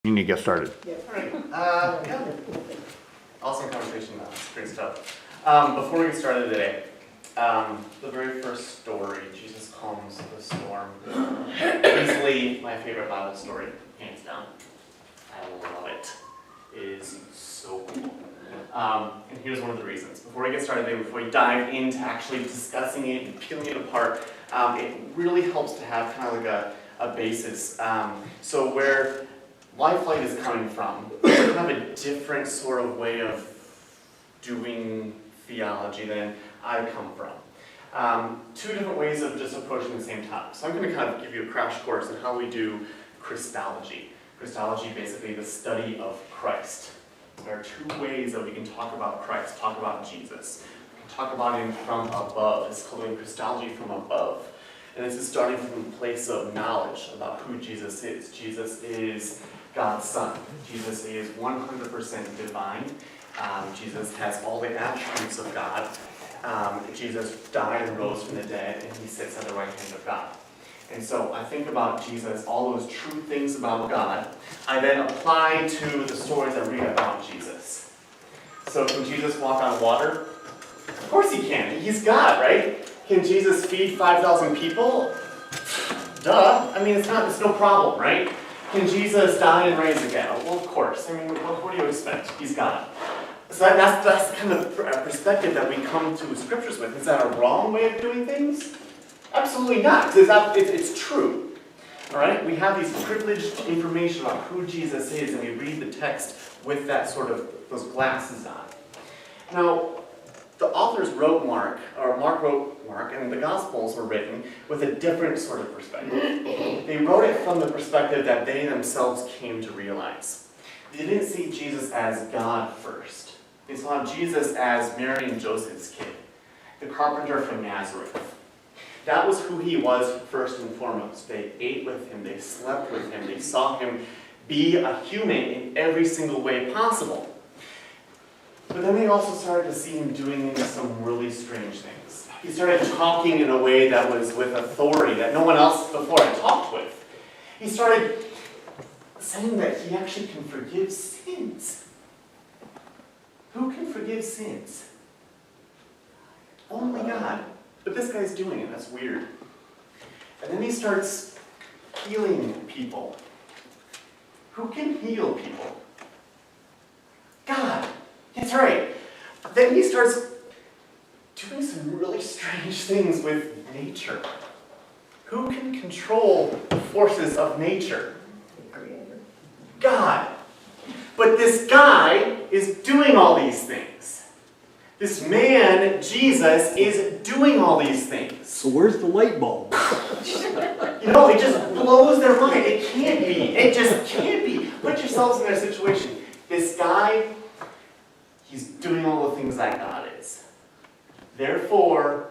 You need to get started. Yeah. All right. Yeah. Awesome conversation. Great stuff. Before we get started today, the very first story, Jesus calms the storm. Easily my favorite Bible story, hands down. I love it. It is so cool. And here's one of the reasons. Before we get started today, before we dive into actually discussing it and peeling it apart, it really helps to have kind of like a basis. So where LifeLight is coming from, it's kind of a different sort of way of doing theology than I come from. Two different ways of just approaching the same topic. So I'm going to kind of give you a crash course on how we do Christology. Christology, basically the study of Christ. There are two ways that we can talk about Christ, talk about Jesus. We can talk about him from above. It's called Christology from above. And this is starting from a place of knowledge about who Jesus is. Jesus is God's Son. Jesus is 100% divine. Jesus has all the attributes of God. Jesus died and rose from the dead, and he sits at the right hand of God. And so I think about Jesus, all those true things about God, I then apply to the stories I read about Jesus. So can Jesus walk on water? Of course he can. He's God, right? Can Jesus feed 5,000 people? Duh. I mean, it's no problem, right? Can Jesus die and rise again? Well, of course. I mean, what do you expect? He's God. So that's kind of the perspective that we come to scriptures with. Is that a wrong way of doing things? Absolutely not. It's true. All right? We have these privileged information about who Jesus is, and we read the text with that sort of those glasses on. Now, the authors wrote Mark wrote Mark, and the Gospels were written with a different sort of perspective. They wrote it from the perspective that they themselves came to realize. They didn't see Jesus as God first. They saw Jesus as Mary and Joseph's kid, the carpenter from Nazareth. That was who he was first and foremost. They ate with him, they slept with him, they saw him be a human in every single way possible. But then they also started to see him doing some really strange things. He started talking in a way that was with authority that no one else before had talked with. He started saying that he actually can forgive sins. Who can forgive sins? Only God. But this guy's doing it. That's weird. And then he starts healing people. Who can heal people? God. That's right. Then he starts doing some really strange things with nature. Who can control the forces of nature? The Creator. God. But this guy is doing all these things. This man, Jesus, is doing all these things. So where's the light bulb? It just blows their mind. It can't be. It just can't be. Put yourselves in their situation. This guy, he's doing all the things that God is. Therefore,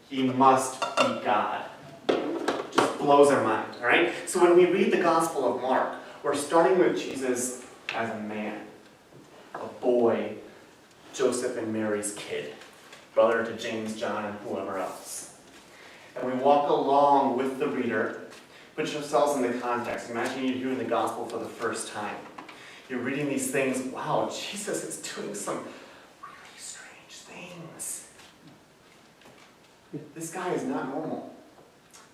he must be God. Just blows our mind, all right? So when we read the Gospel of Mark, we're starting with Jesus as a man, a boy, Joseph and Mary's kid, brother to James, John, and whoever else. And we walk along with the reader. Put yourselves in the context. Imagine you're hearing the Gospel for the first time. You're reading these things. Wow, Jesus is doing some really strange things. This guy is not normal.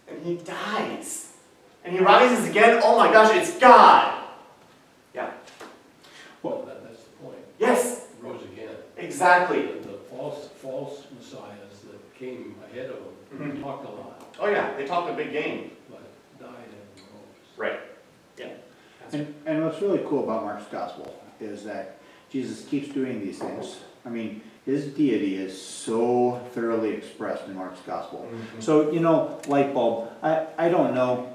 And he dies. And he rises again. Oh my gosh, it's God. Yeah. Well, that's the point. Yes. He rose again. Exactly. And the false messiahs that came ahead of him talked a lot. Oh yeah, they talked a big game. But died and rose. Right. Yeah. And what's really cool about Mark's gospel is that Jesus keeps doing these things. I mean, his deity is so thoroughly expressed in Mark's gospel. Mm-hmm. So, light bulb, I don't know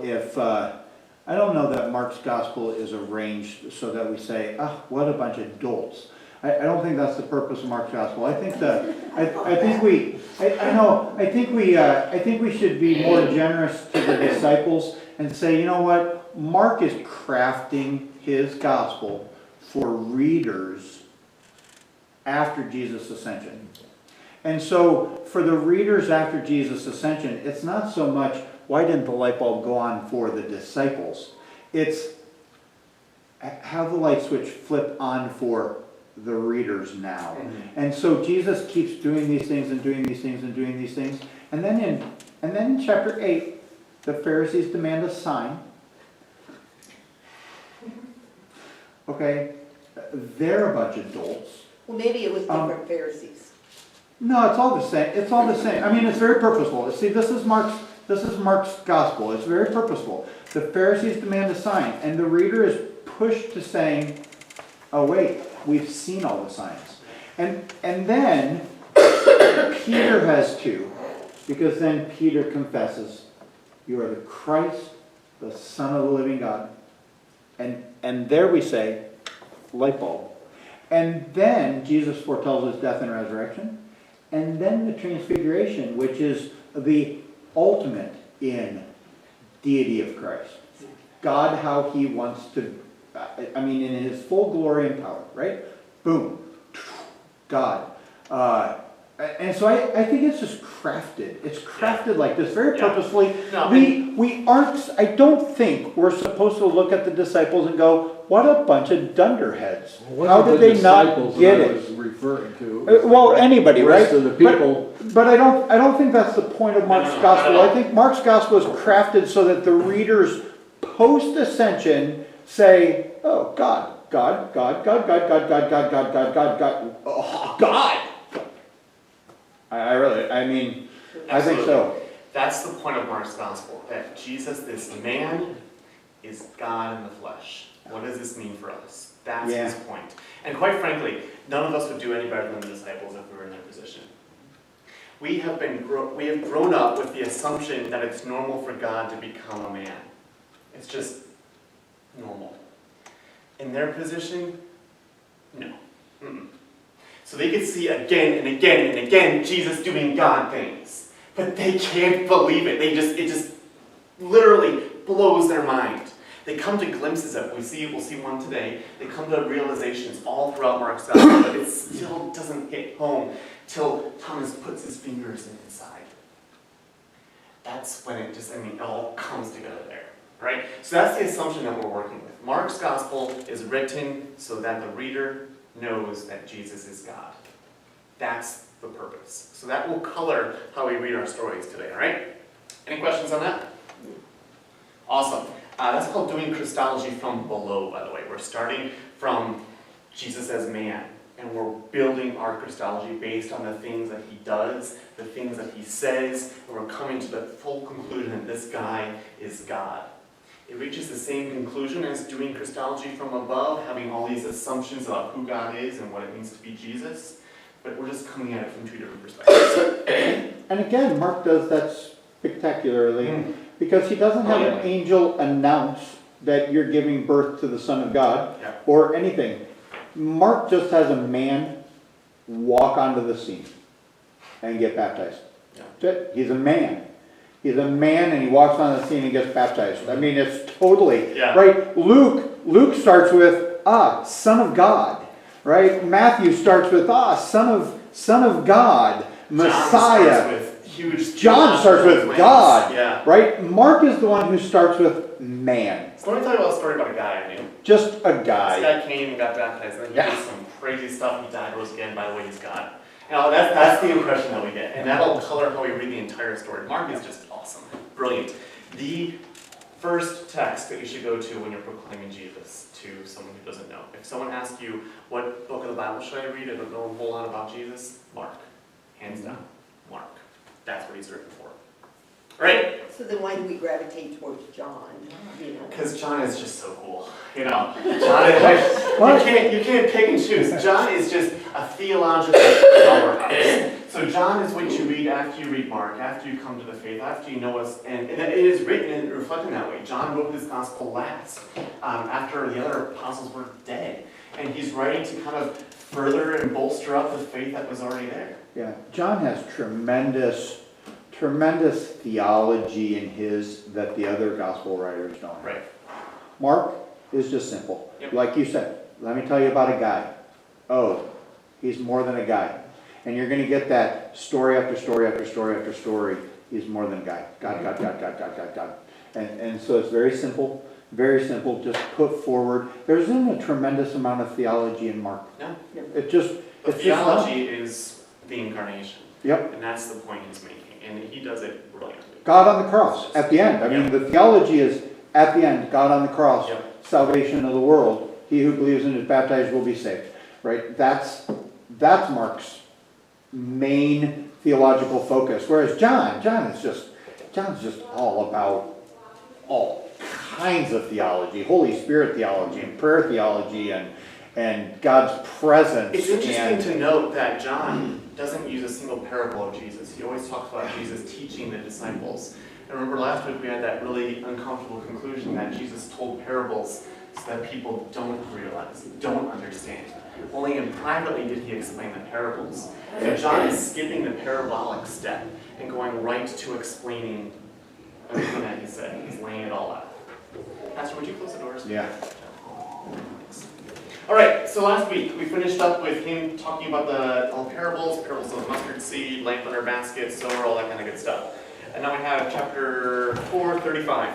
if, I don't know that Mark's gospel is arranged so that we say, what a bunch of dolts. I don't think that's the purpose of Mark's gospel. I think we should be more generous to the disciples and say, you know what, Mark is crafting his gospel for readers after Jesus' ascension. And so for the readers after Jesus' ascension, it's not so much, why didn't the light bulb go on for the disciples? It's have the light switch flip on for the readers now. Mm-hmm. And so Jesus keeps doing these things and doing these things and doing these things. And then in chapter 8, the Pharisees demand a sign. Okay, they're a bunch of dolts. Well, maybe it was different Pharisees. No, it's all the same. It's all the same. I mean, it's very purposeful. See, this is Mark's gospel. It's very purposeful. The Pharisees demand a sign, and the reader is pushed to saying, "Oh wait, we've seen all the signs." And then Peter has to, because then Peter confesses, "You are the Christ, the Son of the living God." And there we say, light bulb. And then Jesus foretells his death and resurrection. And then the transfiguration, which is the ultimate in deity of Christ. God, how he wants to, in his full glory and power, right? Boom. God. And so I think it's just crafted. It's crafted like this, very purposefully. No, We aren't, I don't think we're supposed to look at the disciples and go, what a bunch of dunderheads. How did they not get it? I was referring to. Well, anybody, The right? rest of the people. But I don't think that's the point of Mark's No, gospel. I think Mark's gospel is crafted so that the readers post-ascension say, oh, God. Oh, God. I think so. That's the point of Mark's gospel, that Jesus, this man, is God in the flesh. What does this mean for us? That's his point. And quite frankly, none of us would do any better than the disciples if we were in their position. We have grown up with the assumption that it's normal for God to become a man. It's just normal. In their position, no. Mm-mm. So they could see again and again and again Jesus doing God things. But they can't believe it. It just literally blows their mind. They come to glimpses of it. We'll see one today. They come to realizations all throughout Mark's gospel, but it still doesn't hit home till Thomas puts his fingers inside. That's when it all comes together there. Right? So that's the assumption that we're working with. Mark's gospel is written so that the reader knows that Jesus is God. That's the purpose. So that will color how we read our stories today, all right? Any questions on that? Awesome. That's called doing Christology from below, by the way. We're starting from Jesus as man, and we're building our Christology based on the things that he does, the things that he says, and we're coming to the full conclusion that this guy is God. It reaches the same conclusion as doing Christology from above, having all these assumptions about who God is and what it means to be Jesus, but we're just coming at it from two different perspectives. And again, Mark does that spectacularly because he doesn't have an angel announce that you're giving birth to the Son of God or anything. Mark just has a man walk onto the scene and get baptized. He's a man. He's a man and he walks on the scene and gets baptized. I mean, it's totally, right? Luke starts with, Son of God, right? Matthew starts with, Son of God, Messiah. John starts with God, right? Mark is the one who starts with man. So let me tell you about a story about a guy I knew. Just a guy. This guy came and got baptized, and then he did some crazy stuff. He died, rose again. By the way, he's God. That's the impression that we get, and that'll color how we read the entire story. Mark is just awesome, brilliant. The first text that you should go to when you're proclaiming Jesus to someone who doesn't know. If someone asks you, what book of the Bible should I read? I don't know a whole lot about Jesus. Mark, hands down, Mark. That's what he's written for. Right? So then why do we gravitate towards John? Because John is just so cool. John is you can't pick and choose. John is just a theological powerhouse. So John is what you read after you read Mark, after you come to the faith, after you know us, and it is written and reflected that way. John wrote this gospel last, after the other apostles were dead. And he's writing to kind of further and bolster up the faith that was already there. Yeah, John has tremendous theology in his that the other gospel writers don't have. Right. Mark is just simple. Like you said, let me tell you about a guy. Oh, he's more than a guy. And you're going to get that story after story after story after story. He's more than a guy. God. And so it's very simple. very simple, just put forward. There isn't a tremendous amount of theology in Mark. No. It just, The it's just not. theology is the incarnation. Yep. And that's the point he's making. And he does it brilliantly. God on the cross, at the end. I mean, the theology is, at the end, God on the cross, Yep. salvation of the world. He who believes and is baptized will be saved. Right? That's Mark's main theological focus. Whereas John's just all about all kinds of theology, Holy Spirit theology and prayer theology and God's presence. It's interesting and, to note that John doesn't use a single parable of Jesus. He always talks about Jesus teaching the disciples. And remember last week we had that really uncomfortable conclusion that Jesus told parables so that people don't realize, don't understand. Only in privately did he explain the parables. So John is skipping the parabolic step and going right to explaining everything that he said. He's laying it all out. Pastor, would you close the doors? Yeah. All right, so last week we finished up with him talking about all the parables of the mustard seed, lamp under basket, sower, all that kind of good stuff. And now we have chapter 4:35.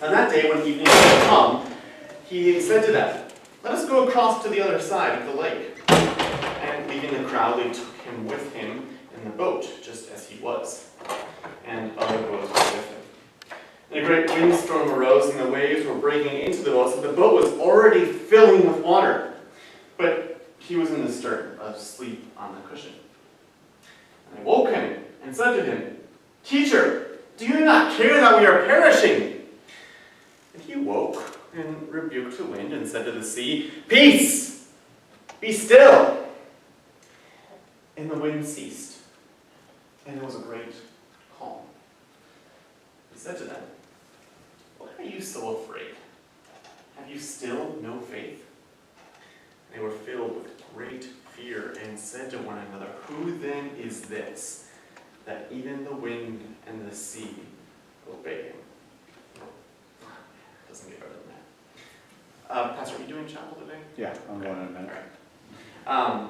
On that day when evening had come, he said to them, "Let us go across to the other side of the lake." And leaving the crowd, they took him with him in the boat, just as he was. And other boats were with him. And a great windstorm arose, and the waves were breaking into the boat, so the boat was already filling with water. But he was in the stern, asleep on the cushion. And they woke him and said to him, "Teacher, do you not care that we are perishing?" And he woke and rebuked the wind and said to the sea, "Peace, be still." And the wind ceased, and there was a great calm. He said to them, "Why are you so afraid? Have you still no faith?" They were filled with great fear and said to one another, "Who then is this, that even the wind and the sea obey him?" Doesn't get better than that. Pastor, are you doing chapel today? Yeah, I'm going in a minute. All right.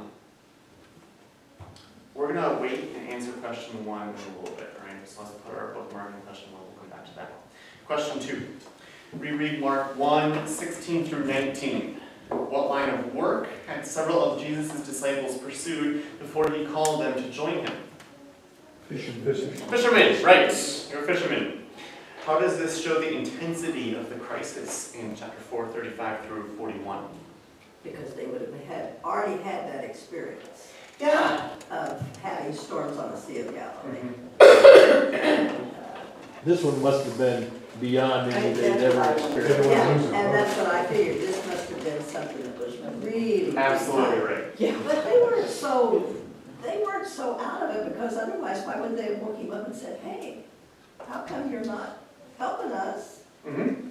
We're going to wait and answer question 1 in a little bit, all right? So let's put our bookmark in question 1. We'll come back to that. Question 2. Reread Mark 1:16 through 19. What line of work had several of Jesus' disciples pursued before he called them to join him? Fishermen, right. You're a fisherman. How does this show the intensity of the crisis in chapter 4:35 through 41? Because they would have already had that experience Yeah. of having storms on the Sea of Galilee. Mm-hmm. This one must have been beyond any they'd That's what I ever wondered. experienced. Yeah, and that's what I figured, this must have been something that was really big Absolutely time. right. Yeah, but they weren't so out of it, because otherwise, why would they have woke him up and said, "Hey, how come you're not helping us?" Mm-hmm.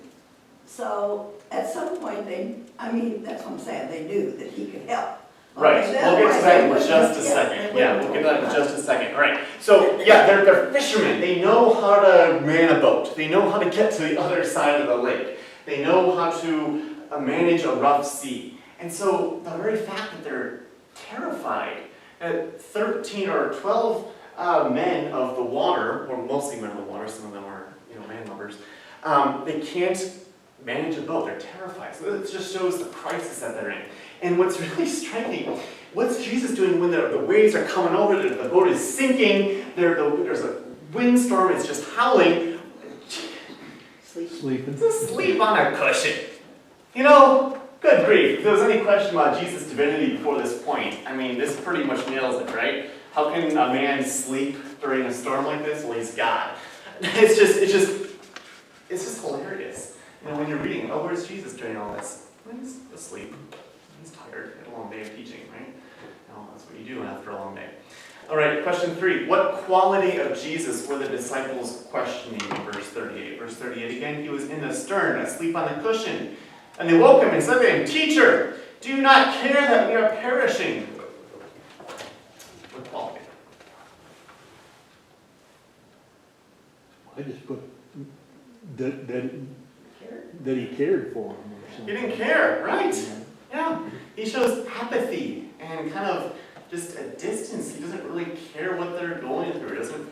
So, at some point, that's what I'm saying, they knew that he could help. Right, Okay, we'll get to that in otherwise just a they second. wouldn't- Yeah, we'll get to that in just a second. All right, so yeah, they're fishermen. They know how to man a boat. They know how to get to the other side of the lake. They know how to manage a rough sea. And so the very fact that they're terrified, 13 or 12 men of the water, or mostly men of the water, some of them are man lovers, they can't manage a boat. They're terrified. So it just shows the crisis that they're in. And what's really striking, what's Jesus doing when the waves are coming over, the boat is sinking, there's a windstorm, it's just howling. Sleeping. Just sleep on a cushion. Good grief. If there was any question about Jesus' divinity before this point, this pretty much nails it, right? How can a man sleep during a storm like this? Well, he's God. It's just hilarious. When you're reading, where's Jesus during all this? He's asleep. He's tired. He had a long day of teaching, right? That's what you do after a long day. All right, question 3. What quality of Jesus were the disciples questioning in verse 38? Verse 38 again, he was in the stern, asleep on the cushion. And they woke him and said to him, "Teacher, do you not care that we are perishing?" What quality? I just put that he cared for him or He something. didn't care, right? Yeah. He shows apathy and kind of just a distance. He doesn't really care what they're going through. He doesn't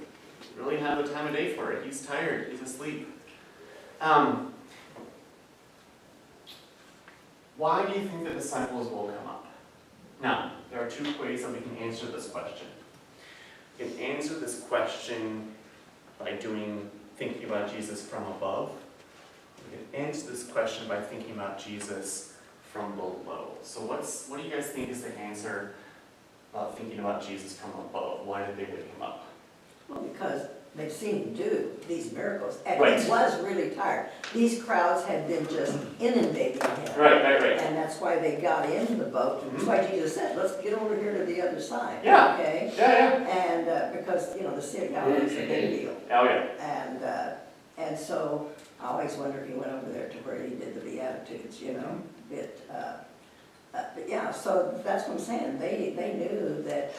really have the time of day for it. He's tired. He's asleep. Why do you think the disciples will come up? Now, there are two ways that we can answer this question. We can answer this question by thinking about Jesus from above. We can answer this question by thinking about Jesus from below. So what do you guys think is the answer about thinking about Jesus from above? Why did they wake him up? Well, because they've seen him do these miracles, and Right. he was really tired. These crowds had been just inundating him. Right. And that's why they got into the boat. That's why Jesus said, let's get over here to the other side. Yeah. Okay? Yeah. And because, the Sea of Galilee is a big deal. Oh yeah. And so I always wonder if he went over there to where he did the Beatitudes, But yeah, so that's what I'm saying. They knew that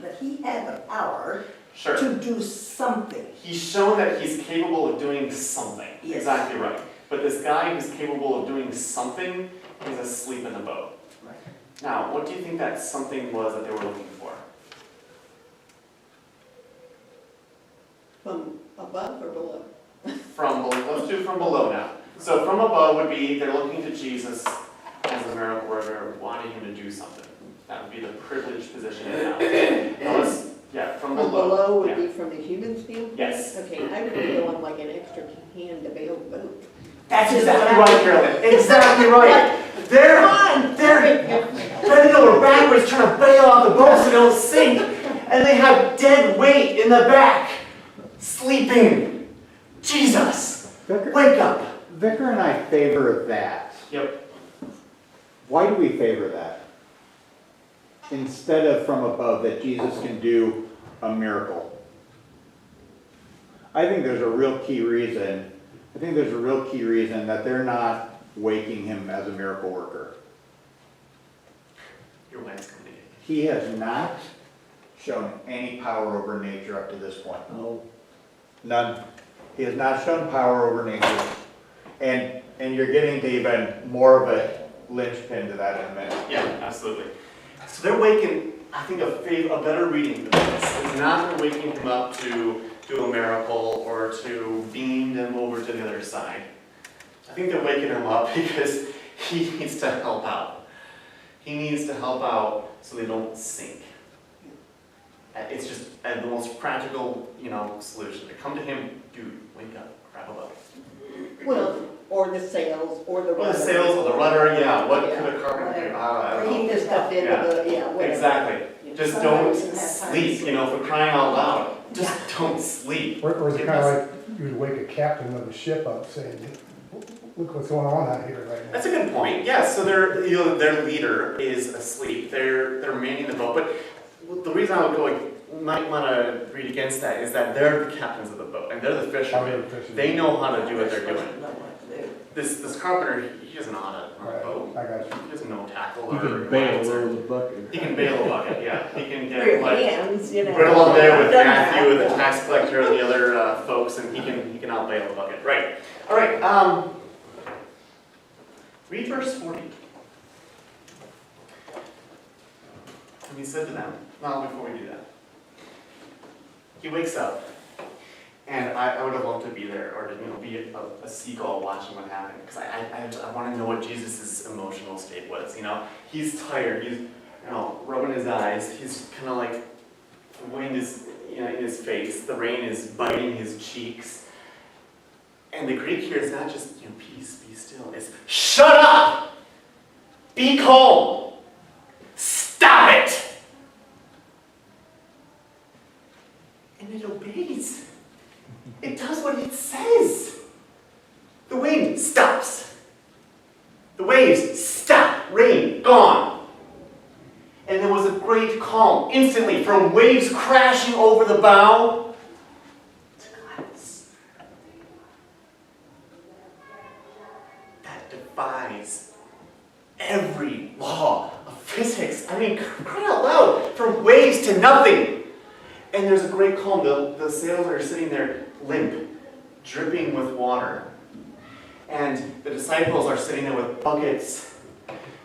that he had the power Sure. to do something. He's shown that he's capable of doing something. Yes. Exactly right. But this guy who's capable of doing something is asleep in the boat. Right. Now, what do you think that something was that they were looking for? From above or below? From below. Let's do from below now. So from above would be they're looking to Jesus as a miracle worker, wanting him to do something. That would be the privileged position in now. From From below. below would Yeah. be from the human standpoint? Yes. Okay, I would go on like an extra hand to bail the boat. That's exactly right, Carolyn. Exactly right. They're bending over backwards trying to bail out the boat so they don't sink. And they have dead weight in the back, sleeping. Jesus, wake up. Vicar and I favor that. Yep. Why do we favor that? Instead of from above, that Jesus can do a miracle. I think there's a real key reason. That they're not waking him as a miracle worker. Your wife's coming in. He has not shown any power over nature up to this point. No. None. He has not shown power over nature. And you're getting to even more of a linchpin to that in a minute. Yeah, absolutely. So they're waking, I think a better reading for this is not they're waking him up to do a miracle or to beam them over to the other side. I think they're waking him up because he needs to help out. He needs to help out so they don't sink. It's just the most practical, solution. They come to him, dude, wake up, grab a boat. Well, or the sails, or the Or rudder. the sails, or the rudder, yeah. What Yeah. could a carpenter do? I don't Bringing know. this stuff into whatever. Exactly. Just Sometimes don't you have time sleep, to for crying out loud. Just don't sleep. Or is it kind of like you would wake a captain of a ship up saying, look what's going on out here right now? That's a good point. Yeah, so their leader is asleep. They're manning the boat. But the reason I might want to read against that is that they're the captains of the boat and they're the fishermen. They know how to do what they're doing. Know what to do. This carpenter, he doesn't know how to run a boat. I got you. He doesn't know tackle You or can bail lines or- over the bucket. He can bail a bucket, yeah. He can For your get hands, riddle up there with Done Matthew, that, the tax collector, and the other folks, and he can out bail the bucket. Right. All right. Read verse 40. And he said to them, well, before we do that, he wakes up, and I would have loved to be there, or to be a seagull watching what happened, because I want to know what Jesus' emotional state was. He's tired. He's rubbing his eyes. He's kind of like the wind is in his face. The rain is biting his cheeks. And the Greek here is not just peace, be still. It's shut up, be calm, stop it. And it obeys. It does what it says. The wind stops. The waves stop. Rain gone. And there was a great calm instantly, from waves crashing over the bow to gladness. That defies every law of physics. I mean, cry out loud, from waves to nothing. And there's a great calm. The sails are sitting there limp, dripping with water. And the disciples are sitting there with buckets,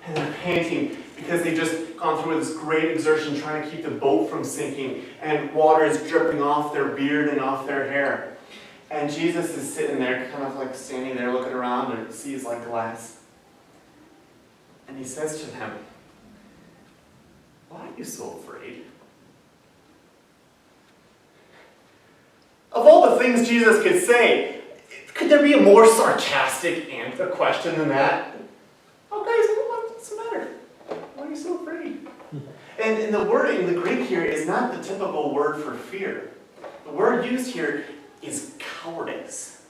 and they're panting because they've just gone through this great exertion trying to keep the boat from sinking, and water is dripping off their beard and off their hair. And Jesus is sitting there, kind of like standing there looking around, and sees like glass. And he says to them, why are you so afraid? Of all the things Jesus could say, could there be a more sarcastic question than that? Oh guys, what's the matter? Why are you so afraid? And the word in the Greek here is not the typical word for fear. The word used here is cowardice.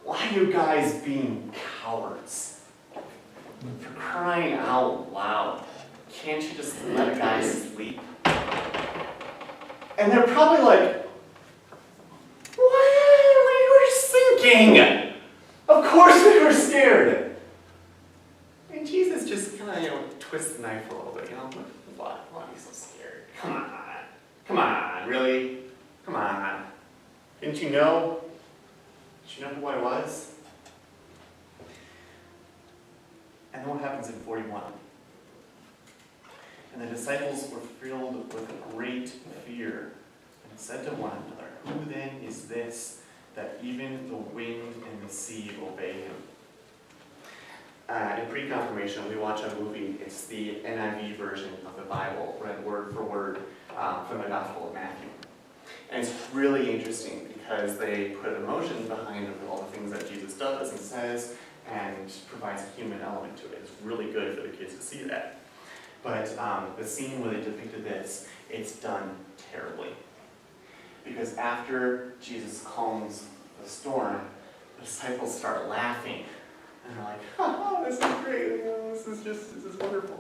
Why are you guys being cowards? For crying out loud. Can't you just let a guy sleep? And they're probably like, what? We were sinking. Of course we were scared. And Jesus just kind of, twists the knife a little bit, Why are you so scared? Come on, really? Come on. Didn't you know? Did you know who I was? And then what happens in 41? And the disciples were filled with great fear and said to one another, who then is this that even the wind and the sea obey him? In pre-confirmation, we watch a movie. It's the NIV version of the Bible, read word for word from the Gospel of Matthew. And it's really interesting because they put emotion behind all the things that Jesus does and says and provides a human element to it. It's really good for the kids to see that. But the scene where they depicted this, it's done terribly. Because after Jesus calms the storm, the disciples start laughing. And they're like, oh, this is great, this is wonderful.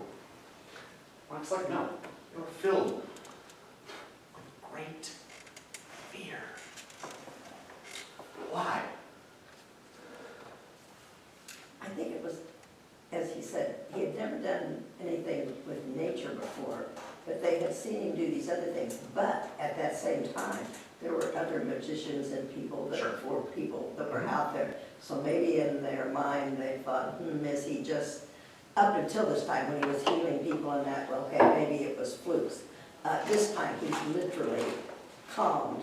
Mark's like, no, they were filled with great fear. Why? I think it was, as he said, he had never done anything with nature before, but they had seen him do these other things. But at that same time, there were other magicians and people that were people that were out there. So maybe in their mind they thought, is he just, up until this time when he was healing people and that, well, okay, maybe it was flukes. This time he's literally calmed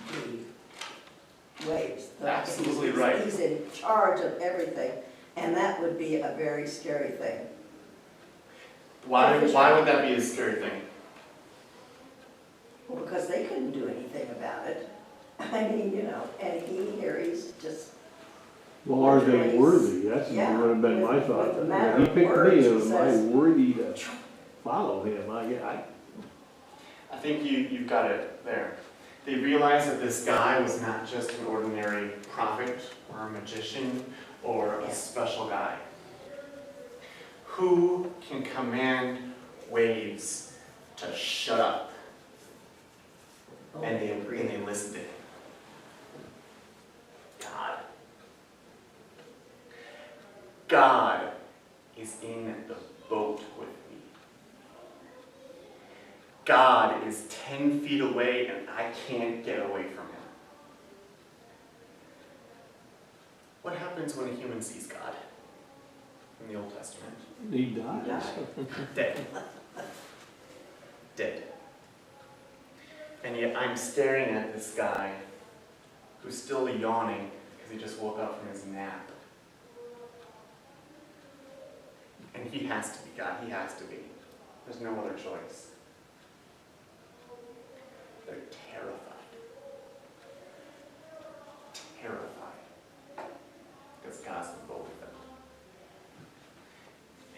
the waves. Absolutely right. He's in charge of everything, and that would be a very scary thing. Why would that be a scary thing? Well, because they couldn't do anything about it. I mean, and he's just... Well, are they worthy? That's would have been my thought. With the matter He of picked words, me, he am I says- worthy to follow him? I think you've got it there. They realized that this guy was not just an ordinary prophet or a magician or a special guy. Who can command waves to shut up? And they listened to him. God. God is in the boat with me. God is 10 feet away and I can't get away from him. What happens when a human sees God in the Old Testament? He dies. Dead. Dead. And yet I'm staring at this guy who's still yawning because he just woke up from his nap. And he has to be God. He has to be. There's no other choice. They're terrified. Terrified. Because God's in both of them.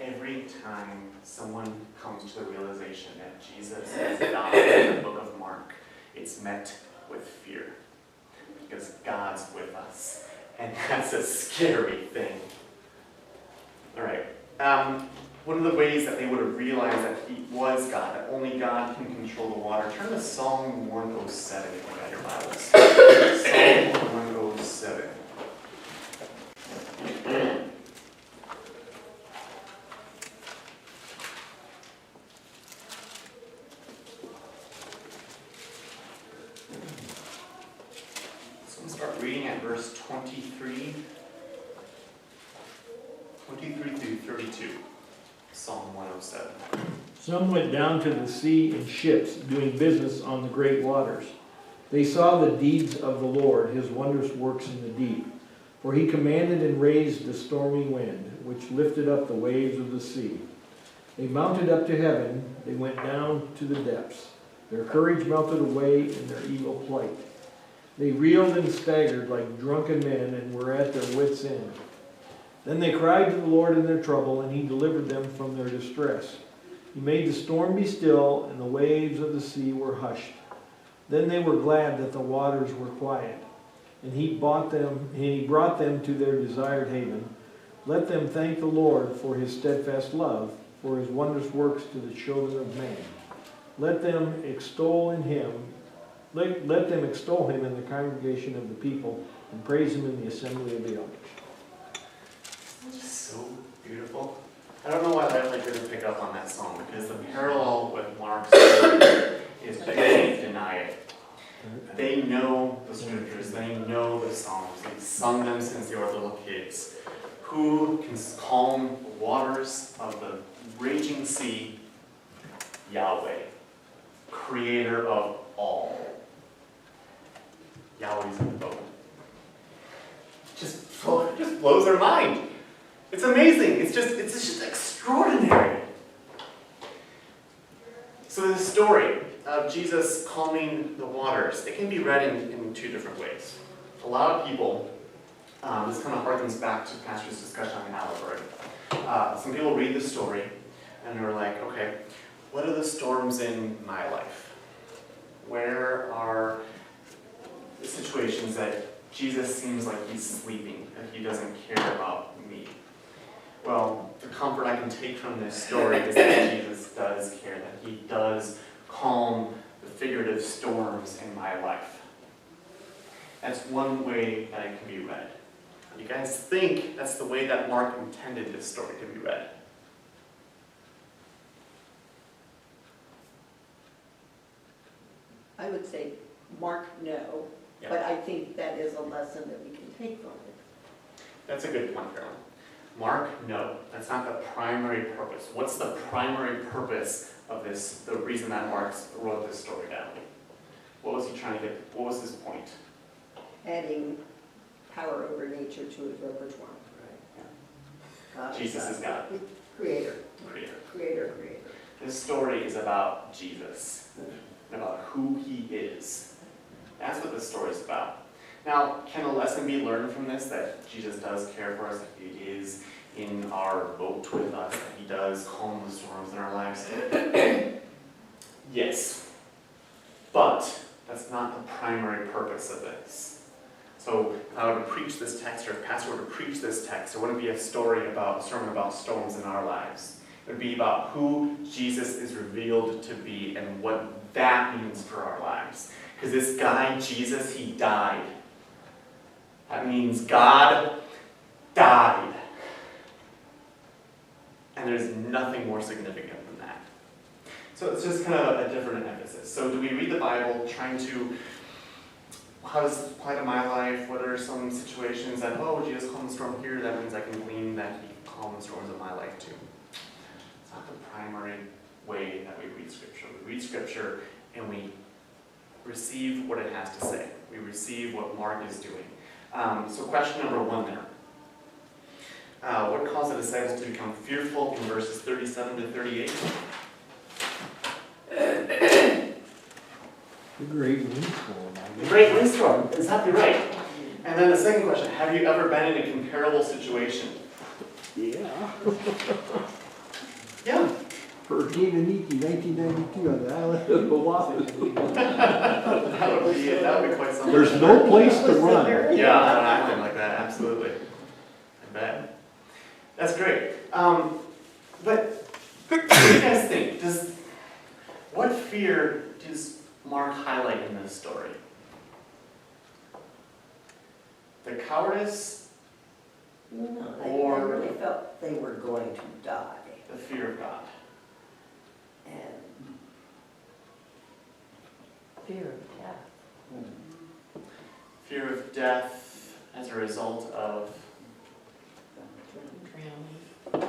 Every time someone comes to the realization that Jesus is God in the book of Mark, it's met with fear. Because God's with us. And that's a scary thing. All right. One of the ways that they would have realized that he was God, that only God can control the water. Turn to Psalm 107 if you got your Bibles. Psalm 107. So I'm going to start reading at verse 23 through 32. Psalm 107. Some went down to the sea in ships, doing business on the great waters. They saw the deeds of the Lord, his wondrous works in the deep. For he commanded and raised the stormy wind, which lifted up the waves of the sea. They mounted up to heaven, they went down to the depths. Their courage melted away in their evil plight. They reeled and staggered like drunken men and were at their wits' end. Then they cried to the Lord in their trouble, and he delivered them from their distress. He made the storm be still, and the waves of the sea were hushed. Then they were glad that the waters were quiet, and he brought them to their desired haven. Let them thank the Lord for his steadfast love, for his wondrous works to the children of man. Let them extol him in the congregation of the people, and praise him in the assembly of the elders. Just so beautiful. I don't know why LifeLight didn't pick up on that song, because the parallel with Mark's story is they can't deny it. They know the scriptures, they know the songs, they've sung them since they were little kids. Who can calm the waters of the raging sea? Yahweh, creator of all. Yahweh's in the boat. Just blows our mind. It's amazing. It's just extraordinary. So the story of Jesus calming the waters, it can be read in two different ways. A lot of people, this kind of harkens back to Pastor's discussion on allegory. Some people read the story and they're like, okay, what are the storms in my life? Where are the situations that Jesus seems like he's sleeping, that he doesn't care about me? Well, the comfort I can take from this story is that Jesus does care, that he does calm the figurative storms in my life. That's one way that it can be read. You guys think that's the way that Mark intended this story to be read? I would say, Mark, no, Yeah. but I think that is a lesson that we can take from it. That's a good point, Carolyn. Mark, no, that's not the primary purpose. What's the primary purpose of this, the reason that Mark wrote this story down? What was he trying to get, what was his point? Adding power over nature to his repertoire. Jesus is God. Creator. Creator. Creator. This story is about Jesus, about who he is. That's what this story is about. Now, can a lesson be learned from this, that Jesus does care for us, that he is in our boat with us, that he does calm the storms in our lives? Yes. But that's not the primary purpose of this. So if I were to preach this text, or if Pastor were to preach this text, it wouldn't be a sermon about storms in our lives. It would be about who Jesus is revealed to be and what that means for our lives. Because this guy, Jesus, he died. That means God died. And there's nothing more significant than that. So it's just kind of a different emphasis. So do we read the Bible trying to, how does this apply to my life? What are some situations that, oh, Jesus calmed the storm here, that means I can glean that he calmed the storms of my life too. It's not the primary way that we read Scripture. We read Scripture and we receive what it has to say. We receive what Mark is doing. So question number one there. What caused the disciples to become fearful in verses 37 to 38? The great windstorm. The great windstorm, exactly right. And then the second question, have you ever been in a comparable situation? Yeah. Yeah. Hurricane Aniki, 1992 on the island of Oahu. That would be it. That would be quite something. There's no place to run. Yeah, on an island like that, absolutely. I bet. That's great. But what do you guys think? What fear does Mark highlight in this story? The cowardice, No, Or- they really felt they were going to die. the fear of God. And Fear of death. Fear of death as a result of. Drowning.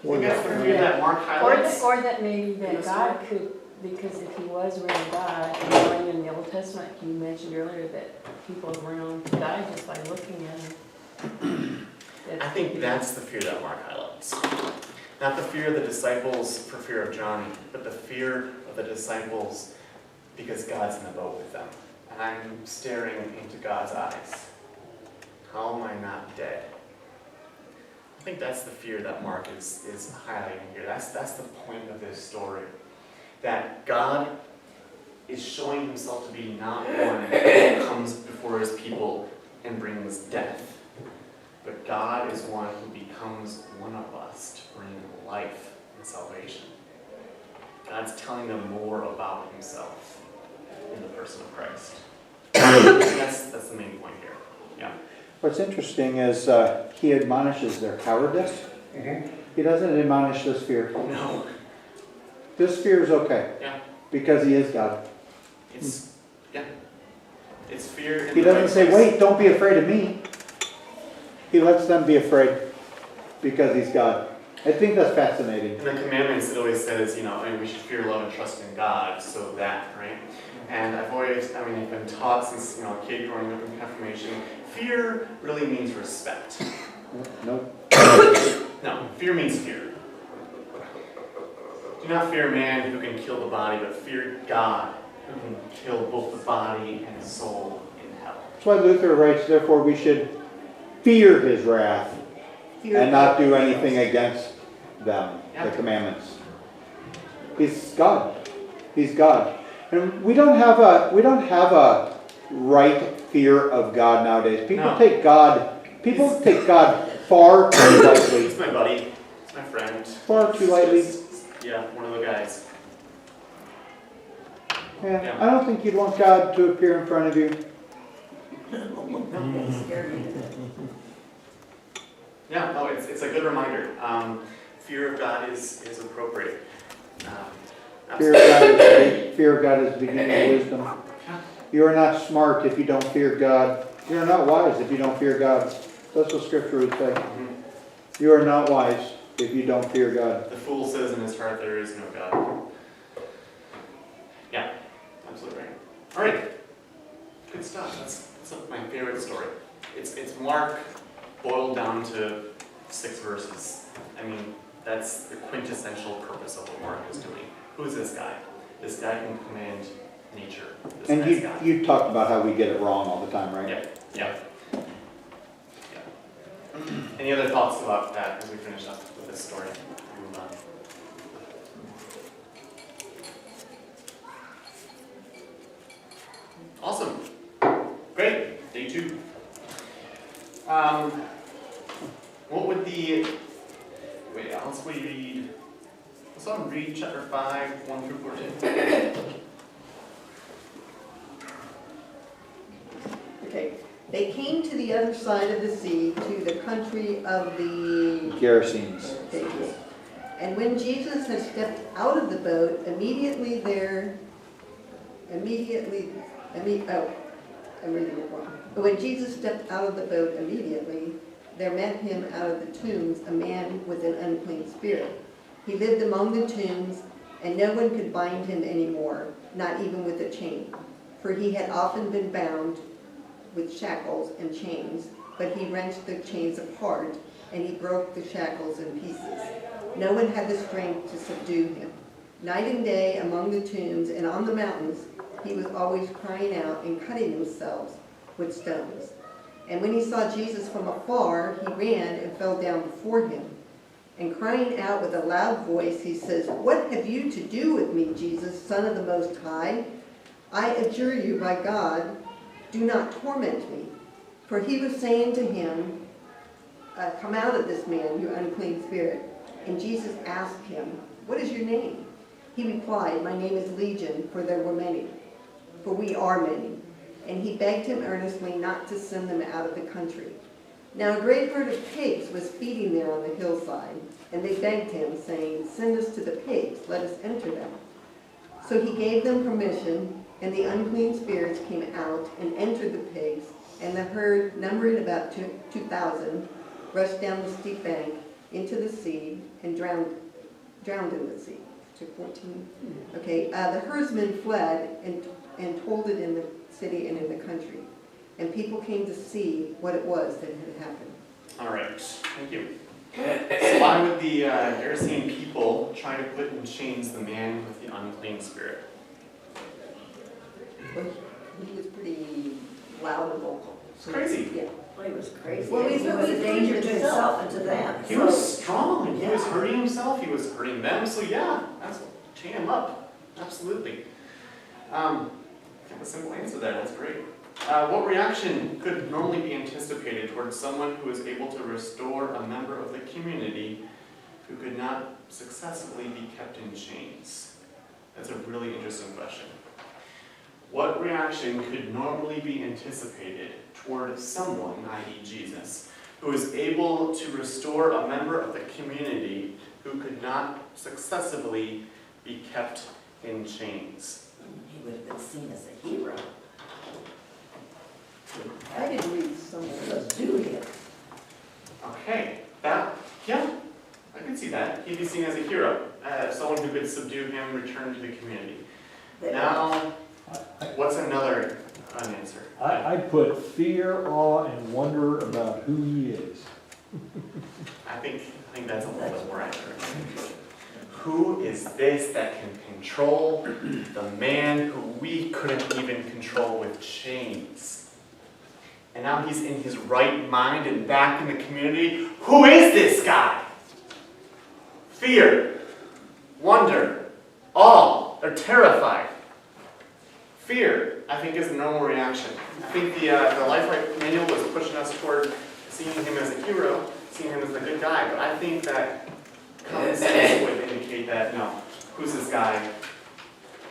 I guess the fear that Mark highlights. Or that maybe in that this God could, because if he was really God, and going in the Old Testament, you mentioned earlier that people around died just by looking at him. I think that's the fear that Mark highlights. Not the fear of the disciples for fear of Johnny, but the fear of the disciples because God's in the boat with them. And I'm staring into God's eyes. How am I not dead? I think that's the fear that Mark is highlighting here. That's the point of this story. That God is showing himself to be not one who comes before his people and brings death. But God is one who becomes one of us to bring life and salvation. God's telling them more about himself in the person of Christ. That's the main point here. Yeah. What's interesting is he admonishes their cowardice. He doesn't admonish this fear. No. This fear is okay. Yeah. Because he is God. It's fear. He doesn't say, wait, don't be afraid of me. He lets them be afraid because he's God. I think that's fascinating. In the commandments, it always says, we should fear, love, and trust in God, so that, right? And I've been taught since, a kid growing up in confirmation, fear really means respect. Nope. No, fear means fear. Do not fear man who can kill the body, but fear God who can kill both the body and soul in hell. That's why Luther writes, therefore we should fear his wrath and not do anything against them, the commandments. He's God. He's God. And we don't have a right fear of God nowadays. People take God far too lightly. He's my buddy. He's my friend. Far too lightly. Yeah, one of the guys. Yeah, I don't think you'd want God to appear in front of you. Yeah, no, it's a good reminder. Fear of God is appropriate. Fear of God is the beginning of wisdom. You are not smart if you don't fear God. You are not wise if you don't fear God. That's what Scripture would say. You are not wise if you don't fear God. The fool says in his heart there is no God. Yeah, absolutely right. All right, good stuff. That's my favorite story. It's Mark boiled down to 6 verses. I mean, that's the quintessential purpose of what Mark is doing. Who's this guy? This guy can command nature. This And nice guy. you talked about how we get it wrong all the time, right? Yeah. Any other thoughts about that as we finish up with this story? Move on. Awesome. Great. Day 2. What would the... Wait, let's read... Let's someone read chapter 5, 1 through 14. Okay. They came to the other side of the sea, to the country of the Gerasenes. Thank you. And when Jesus had stepped out of the boat, I'm reading it wrong. But when Jesus stepped out of the boat immediately, there met him out of the tombs a man with an unclean spirit. He lived among the tombs, and no one could bind him anymore, not even with a chain. For he had often been bound with shackles and chains, but he wrenched the chains apart, and he broke the shackles in pieces. No one had the strength to subdue him. Night and day among the tombs and on the mountains, he was always crying out and cutting himself with stones. And when he saw Jesus from afar, he ran and fell down before him. And crying out with a loud voice, he says, "What have you to do with me, Jesus, Son of the Most High? I adjure you by God, do not torment me." For he was saying to him, "Come out of this man, you unclean spirit." And Jesus asked him, "What is your name?" He replied, "My name is Legion, for there were many. For we are many." And he begged him earnestly not to send them out of the country. Now a great herd of pigs was feeding there on the hillside, and they begged him, saying, "Send us to the pigs, let us enter them." So he gave them permission, and the unclean spirits came out and entered the pigs, and the herd, numbering about 2,000, rushed down the steep bank into the sea and drowned in the sea. To 14. Okay, the herdsmen fled and told it in the city and in the country, and people came to see what it was that had happened. All right, thank you. So why would the Gerasene people try to put in chains the man with the unclean spirit? He was pretty loud and vocal. It's crazy. Yeah. Well, he was crazy. Well, He he's was a danger to himself and to them. He So- was strong. He was Yeah. hurting himself. He was hurting them. So yeah, that's chain him up. Absolutely. Kind of a simple answer there. That's great. What reaction could normally be anticipated towards someone who is able to restore a member of the community who could not successfully be kept in chains? That's a really interesting question. What reaction could normally be anticipated toward someone, i.e. Jesus, who is able to restore a member of the community who could not successfully be kept in chains? He would have been seen as a hero. I didn't read somewhere. Subdue him. Okay, yeah, I can see that. He'd be seen as a hero, someone who could subdue him, return to the community. Now, what's another unanswer? I put fear, awe, and wonder about who he is. I think that's a little bit more accurate. Who is this that can control the man who we couldn't even control with chains? And now he's in his right mind and back in the community. Who is this guy? Fear, wonder, awe. They're terrified. Fear, I think, is the normal reaction. I think the LifeLight manual was pushing us toward seeing him as a hero, seeing him as a good guy. But I think that common sense would indicate that, no, who's this guy?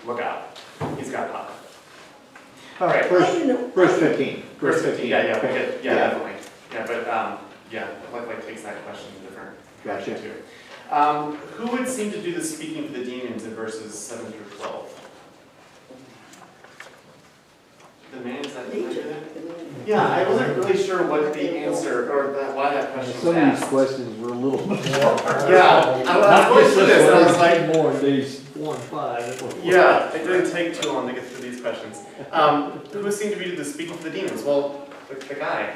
Look out. He's got power. All right, verse 15. Verse 15, yeah, Okay. definitely. Yeah, but, LifeLight takes that question in a different Gotcha. direction too. Who would seem to do the speaking to the demons in verses 7 through 12? The man, is that Yeah, I wasn't really sure what the answer, or why that question was Some of these asked. questions were a little more. Yeah, I was going through this, and I was like, more in days 4 and 5. yeah, it didn't take too long to get through these questions. Who seemed to be the speaking to the demons? Well, the guy.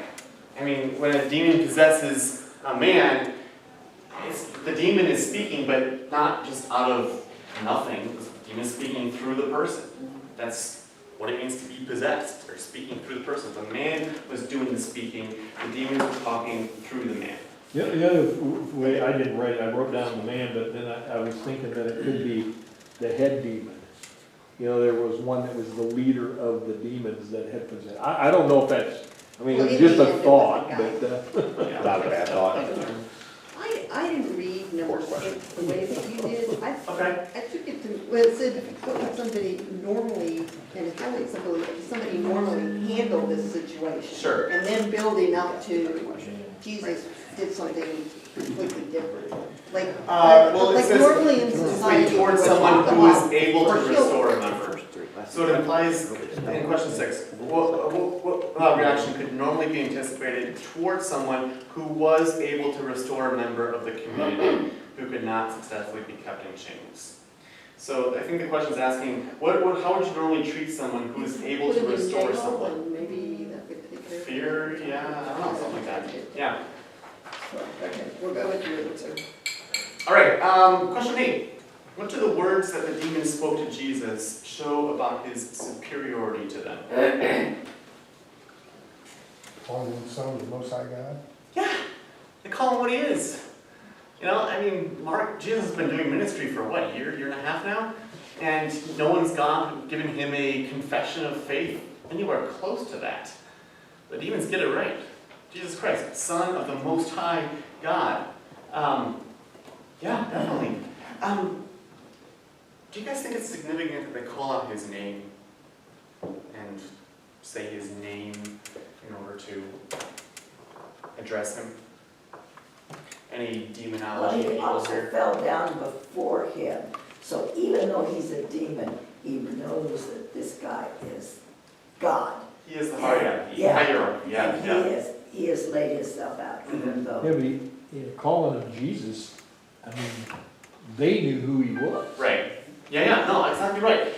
I mean, when a demon possesses a man, the demon is speaking, but not just out of nothing. The demon is speaking through the person. That's what it means to be possessed, or speaking through the person. The man was doing the speaking, the demons were talking through the man. The other way, I didn't write it, I wrote down the man, but then I was thinking that it could be the head demon. You know, there was one that was the leader of the demons that had possessed. I don't know if that's, I mean, Well, it's in just the a end, it was thought, a but, Yeah. Not a bad thought. I didn't read number 6 the way that you did. Okay. I took it to, well, it said what somebody normally, and it's only somebody normally handle this situation. Sure. And then building up to Jesus did something completely different. Like, Well, it like says normally in speak society. towards we someone talk who is about able to or heal restore a member. So it implies, in question 6, what reaction could normally be anticipated towards someone who was able to restore a member of the community who could not successfully be kept in chains? So I think the question is asking, how would you normally treat someone who is able Put to them in restore jail, someone? and maybe that would take care of it. Fear, yeah, I don't know, something like that. Yeah. Okay, we'll go with your answer. All right, question 8. What do the words that the demons spoke to Jesus show about his superiority to them? Calling him son of the Most High God. Yeah, they call him what he is. You know, I mean, Jesus has been doing ministry for what, a year and a half now? And no one's given him a confession of faith anywhere close to that. The demons get it right. Jesus Christ, Son of the Most High God. Yeah, definitely. Do you guys think it's significant that they call out his name and say his name in order to address him? Any Well, demonology he people also here? fell down before him. So even though he's a demon, he knows that this guy is God. He is the hierarchy. Yeah. Hierarchy, yeah, And yeah. he has laid himself out, even yeah, though. but calling him Jesus, I mean, they knew who he was. Right. Yeah, no, exactly right.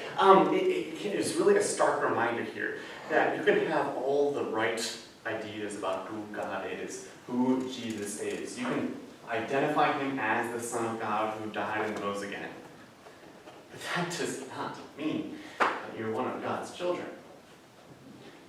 It's really a stark reminder here that you can have all the right ideas about who God is, who Jesus is. You can identify him as the Son of God who died and rose again. But that does not mean that you're one of God's children.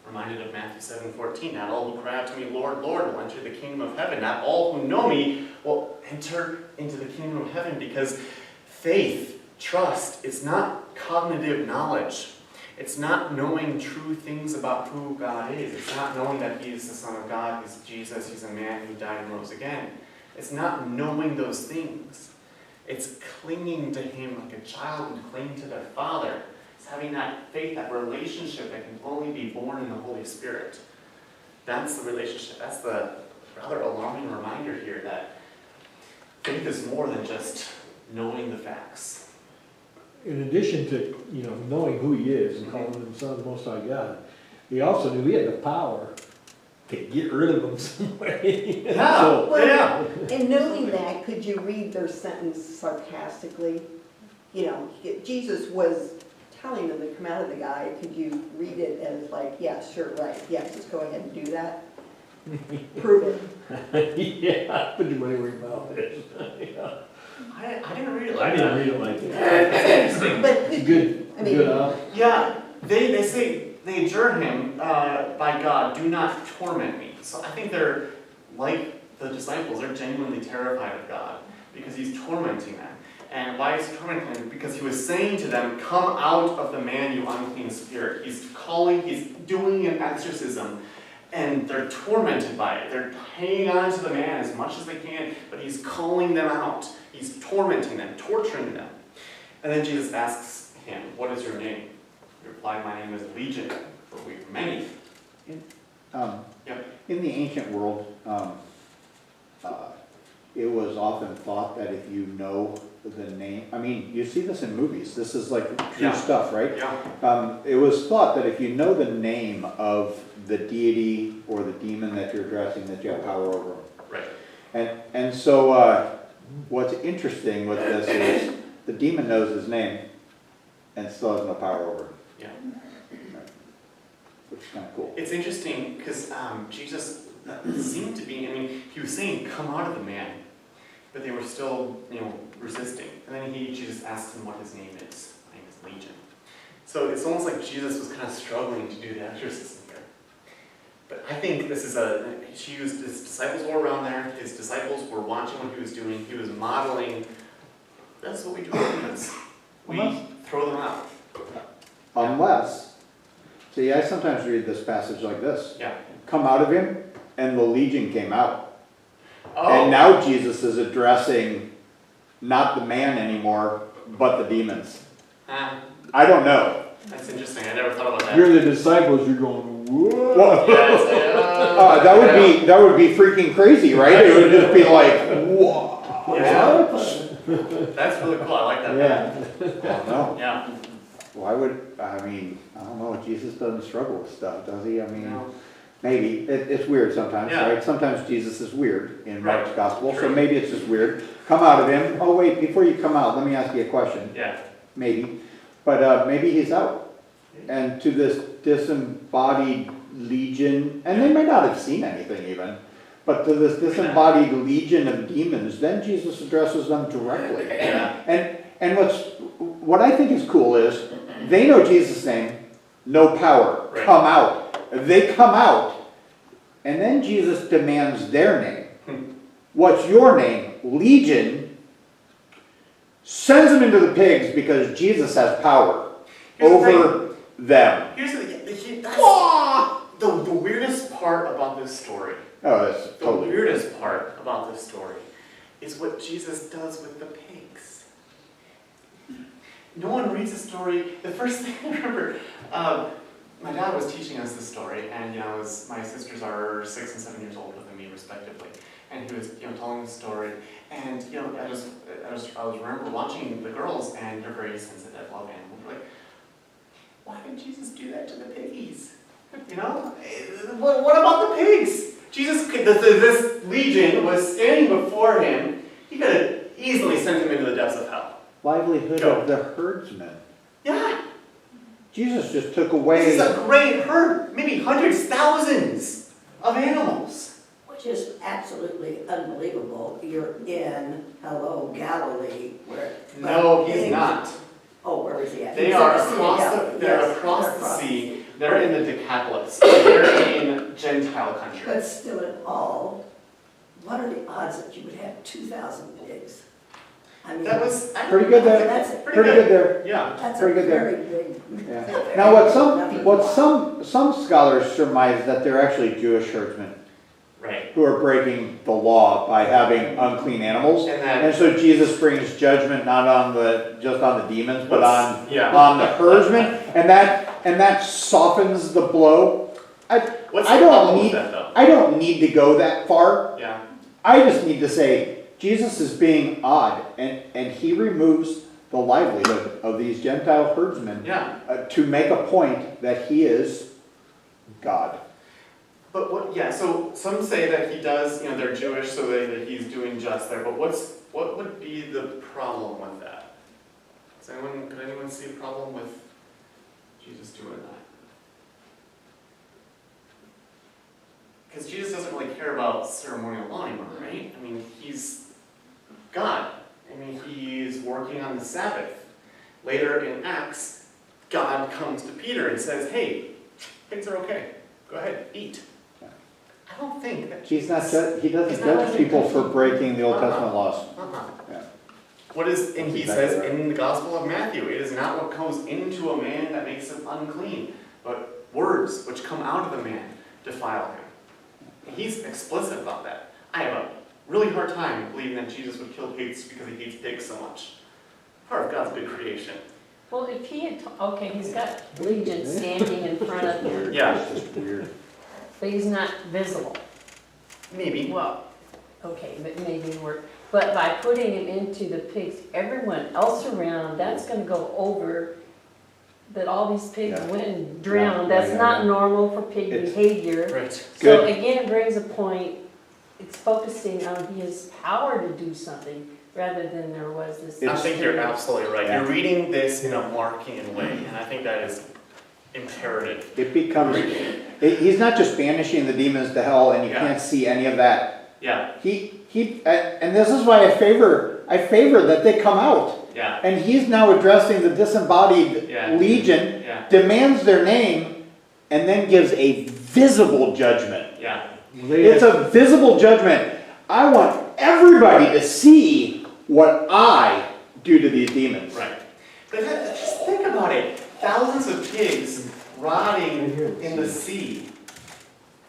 Reminded of Matthew 7:14, not all who cry out to me, Lord, Lord, will enter the kingdom of heaven. Not all who know me will enter into the kingdom of heaven, because faith, trust, is not cognitive knowledge. It's not knowing true things about who God is. It's not knowing that he is the Son of God, he's Jesus, he's a man who died and rose again. It's not knowing those things. It's clinging to him like a child would cling to their father. It's having that faith, that relationship that can only be born in the Holy Spirit. That's the relationship. That's the rather alarming reminder here that faith is more than just knowing the facts. In addition to, knowing who he is and calling him Son of the Most High God, he also knew he had the power to get rid of him some way. Yeah, yeah. And knowing that, could you read their sentence sarcastically? Jesus was telling them to come out of the guy. Could you read it as like, yeah, sure, right, yes, let's go ahead and do that? Prove it. Yeah, put your money where your mouth is. Yeah. I didn't read it I like didn't that. read it like that. That's interesting. But could Good, I mean- good. Yeah, they say, they adjure him by God, do not torment me. So I think they're like the disciples, they're genuinely terrified of God because he's tormenting them. And why is he tormenting them? Because he was saying to them, come out of the man, you unclean spirit. He's doing an exorcism, and they're tormented by it. They're hanging on to the man as much as they can, but he's calling them out. He's tormenting them, torturing them. And then Jesus asks him, what is your name? He replied, my name is Legion, for we are many. In the ancient world, it was often thought that if you know the name, you see this in movies, this is like true stuff, right? Yeah. It was thought that if you know the name of the deity or the demon that you're addressing, that you have power over them. Right. And so what's interesting with this is the demon knows his name and still has no power over him. Yeah. Which is kind of cool. It's interesting because Jesus seemed to be, he was saying, come out of the man, but they were still, resisting. And then Jesus asked him what his name is. His name is Legion. So it's almost like Jesus was kind of struggling to do the exorcism here. But I think this is his disciples were around there, his disciples were watching what he was doing, he was modeling, that's what we do with demons. We throw them out. Unless, see, I sometimes read this passage like this. Yeah. Come out of him, and the legion came out. Oh. And now Jesus is addressing not the man anymore, but the demons. I don't know. That's interesting. I never thought about that. You're the disciples, you're going, whoa. Well, Yeah, it's like, that would be freaking crazy, right? It would just be like, whoa. Yeah. That's really cool. I like that. Yeah. No. Yeah. Why would, I don't know, Jesus doesn't struggle with stuff, does he? No. Maybe. It's weird sometimes, Yeah. right? Sometimes Jesus is weird in Right. Mark's gospel, so True. maybe it's just weird. Come out of him. Oh wait, before you come out, let me ask you a question. Yeah. Maybe. But maybe he's out. And to this disembodied legion, and they may not have seen anything even, but to this disembodied legion of demons, then Jesus addresses them directly. Yeah. And what I think is cool is, they know Jesus' name, no power, Right. come out. They come out, and then Jesus demands their name. What's your name? Legion. Sends them into the pigs because Jesus has power Here's the over them. Here's the weirdest part about this story. Oh, that's The totally weird. weirdest part about this story is what Jesus does with the pigs. No one reads the story. The first thing I remember, my dad was teaching us this story, and my sisters are 6 and 7 years older than me, respectively. And he was, telling the story, and I was remember watching the girls, and they're very sensitive, love animals. We're like, why did Jesus do that to the piggies? What about the pigs? Jesus, this legion was standing before him. He could have easily sent him into the depths of hell. Livelihood Go. of the herdsmen. Yeah. Jesus just took away. This is a great herd, maybe hundreds, thousands of animals. Which is absolutely unbelievable. You're in, hello, Galilee, where. No, he's pigs- not. Oh, where is he at? They He's are at the Sea of across Galilee. they're Yes, across they're the sea. They're in the Decapolis. They're in Gentile country. But still in all, what are the odds that you would have 2,000 pigs? I mean, That was Pretty good there. That's, Pretty good there. Yeah. that's a Pretty good there. very big. Yeah. Now, some scholars surmise that they're actually Jewish herdsmen Right. who are breaking the law by having unclean animals. And that And so Jesus brings judgment not on just on the demons, but on yeah. the herdsmen, and that softens the blow. What's I the don't problem with need- that though? I don't need to go that far. Yeah. I just need to say Jesus is being odd, and he removes the livelihood of these Gentile herdsmen Yeah. to make a point that he is God. But what? Yeah. So some say that he does. You know, they're Jewish, so that he's doing just there. But what would be the problem with that? Could anyone see a problem with Jesus doing that? Because Jesus doesn't really care about ceremonial law anymore, right? I mean, he's God. I mean, he's working on the Sabbath. Later in Acts, God comes to Peter and says, "Hey, pigs are okay. Go ahead, eat." I don't think that He doesn't He's not judge judging people for people. breaking the Old Testament laws. Uh-huh. Yeah. What is, and he Exactly says right. in the Gospel of Matthew, it is not what goes into a man that makes him unclean, but words which come out of the man defile him. He's explicit about that. I have a really hard time believing that Jesus would kill pigs because he hates pigs so much. Part of God's big creation. Well, if he had, okay, he's got Legion standing in front of him, Yeah. It's just weird. but he's not visible. Maybe. Well, okay, but maybe it work. But by putting him into the pigs, everyone else around, that's gonna go over that all these pigs Yeah. went and drowned. Yeah, That's yeah, not yeah. normal for pig It's- behavior. Right. So Good. again, it brings a point, it's focusing on his power to do something rather than there was this. I think you're absolutely right. Yeah. You're reading this in a Markian way, and I think that is imperative. It becomes, he's not just banishing the demons to hell and you Yeah. can't see any of that. Yeah, And this is why I favor that they come out. yeah, And he's now addressing the disembodied Yeah. legion, yeah, demands their name, and then gives a visible judgment. yeah. It's a visible judgment. I want everybody to see what I do to these demons. Right. But just think about it. Thousands of pigs rotting in the sea.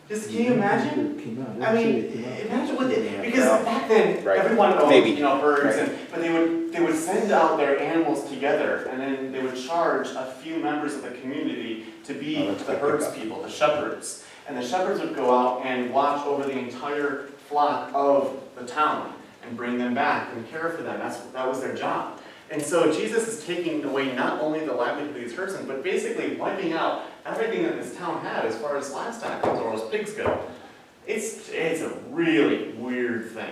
Just can you imagine? I mean, imagine what they, because back then Right. everyone owned, Maybe. herds, Right. but they would send out their animals together, and then they would charge a few members of the community to be Oh, that's the good herds pickup. people, the shepherds, and the shepherds would go out and watch over the entire flock of the town and bring them back and care for them. That was their job. And so Jesus is taking away not only the livelihood of these herdsmen, but basically wiping out everything that this town had as far as livestock goes, or as pigs go. It's a really weird thing.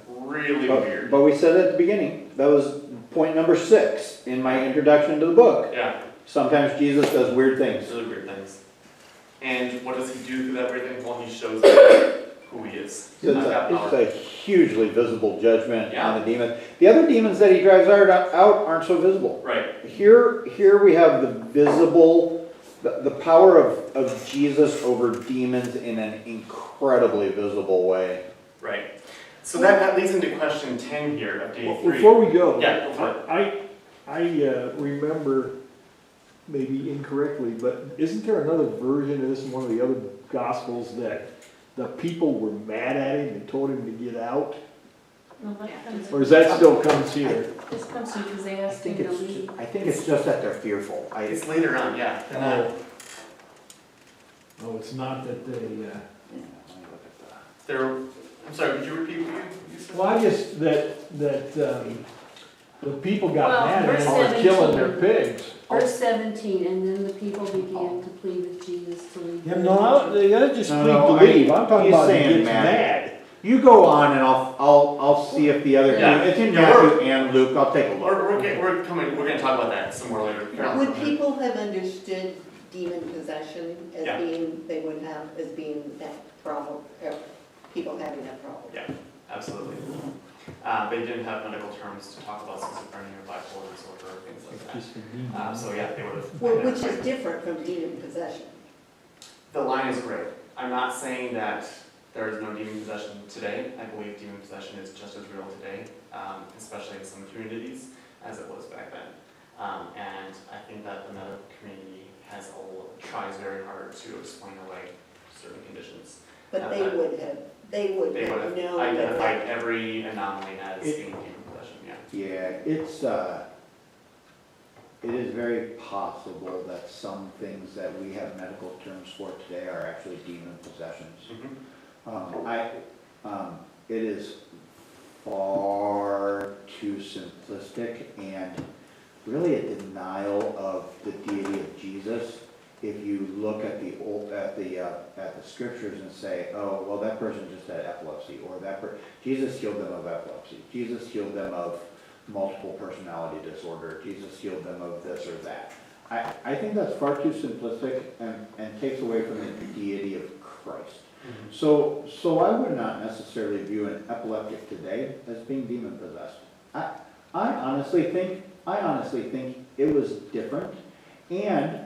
Really weird. But we said at the beginning, that was point number 6 in my introduction to the book. Yeah, Sometimes Jesus does weird things. really weird things. And what does he do through that weird thing? Well, he shows them who he is. It's Not that power. a hugely visible judgment Yeah. on the demons. The other demons that he drives out aren't so visible. Right. Here we have the visible, the power of Jesus over demons in an incredibly visible way. Right. So that leads into question 10 here of day 3. Before we go, Yeah, go for it. I remember, maybe incorrectly, but isn't there another version of this in one of the other gospels that the people were mad at him and told him to get out? No, that comes- Or is that still comes here? This comes because they I asked him think to leave. it's just that they're fearful. It's later on, yeah. Oh, it's not that they, I'm sorry, would you repeat what you said? well, I just, the people got Well, mad verse and were killing their 17. pigs. Verse 17, and then the people began to plead with Jesus to leave. Yeah, no, they gotta just No, plead no, to leave, I'm talking he's about he saying gets mad. mad. You go on and I'll see if the other, Yeah. it's in Yeah, Matthew and Luke, I'll take a look. We're gonna talk about that some more later. Would people have understood demon possession as Yeah. being, they would have, as being that problem, people having that problem. Yeah, absolutely. They didn't have medical terms to talk about schizophrenia or bipolar disorder or things like that. So yeah, they would have. Well, which is different from demon possession. The line is gray. I'm not saying that there is no demon possession today. I believe demon possession is just as real today, especially in some communities, as it was back then. And I think that the medical community tries very hard to explain away certain conditions. But they would have known that. Identified every anomaly as being demon possession, yeah. Yeah, it is very possible that some things that we have medical terms for today are actually demon possessions. It is far too simplistic and really a denial of the deity of Jesus. If you look at the scriptures and say, oh, well, that person just had epilepsy, or Jesus healed them of epilepsy. Jesus healed them of multiple personality disorder. Jesus healed them of this or that. I think that's far too simplistic and takes away from the deity of Christ. So I would not necessarily view an epileptic today as being demon possessed. I honestly think it was different, and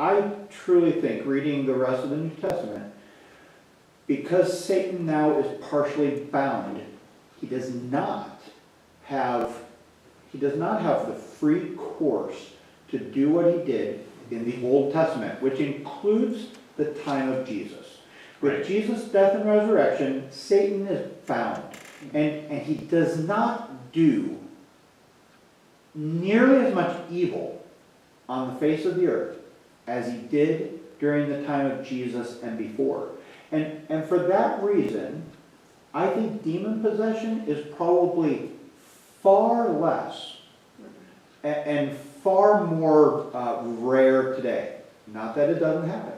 I truly think, reading the rest of the New Testament, because Satan now is partially bound, he does not have the free course to do what he did in the Old Testament, which includes the time of Jesus. With Jesus' death and resurrection, Satan is bound, and he does not do nearly as much evil on the face of the earth as he did during the time of Jesus and before. And for that reason, I think demon possession is probably far less and far more rare today. Not that it doesn't happen,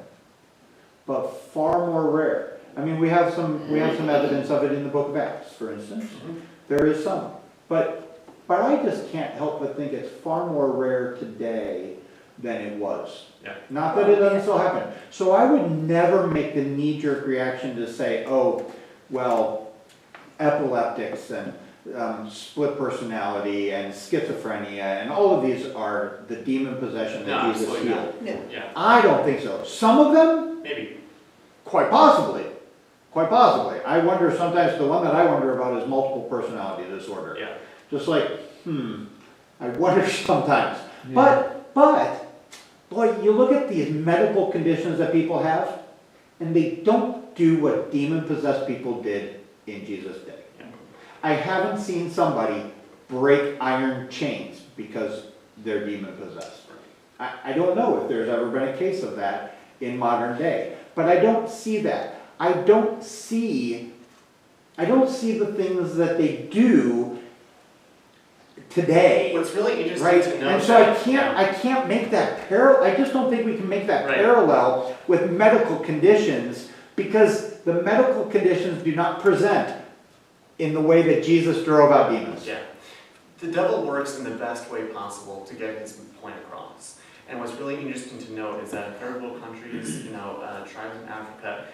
but far more rare. I mean, we have some evidence of it in the book of Acts, for instance. There is some. But I just can't help but think it's far more rare today than it was. Yeah. Not that it doesn't still happen. So I would never make the knee-jerk reaction to say, oh, well, epileptics and split personality and schizophrenia and all of these are the demon possession that Jesus healed. No. Yeah, I don't think so. Some of them, maybe. quite possibly. Quite possibly. I wonder sometimes, the one that I wonder about is multiple personality disorder. Yeah. Just like, I wonder sometimes. But, boy, you look at these medical conditions that people have, and they don't do what demon-possessed people did in Jesus' day. Yeah. I haven't seen somebody break iron chains because they're demon-possessed. I don't know if there's ever been a case of that in modern day, but I don't see that. I don't see the things that they do today. What's really interesting Right, to know. and so I can't make that parallel. I just don't think we can make that parallel with medical conditions, because the medical conditions do not present in the way that Jesus drove out demons. Yeah. The devil works in the best way possible to get his point across. And what's really interesting to note is that in third world countries, tribes in Africa,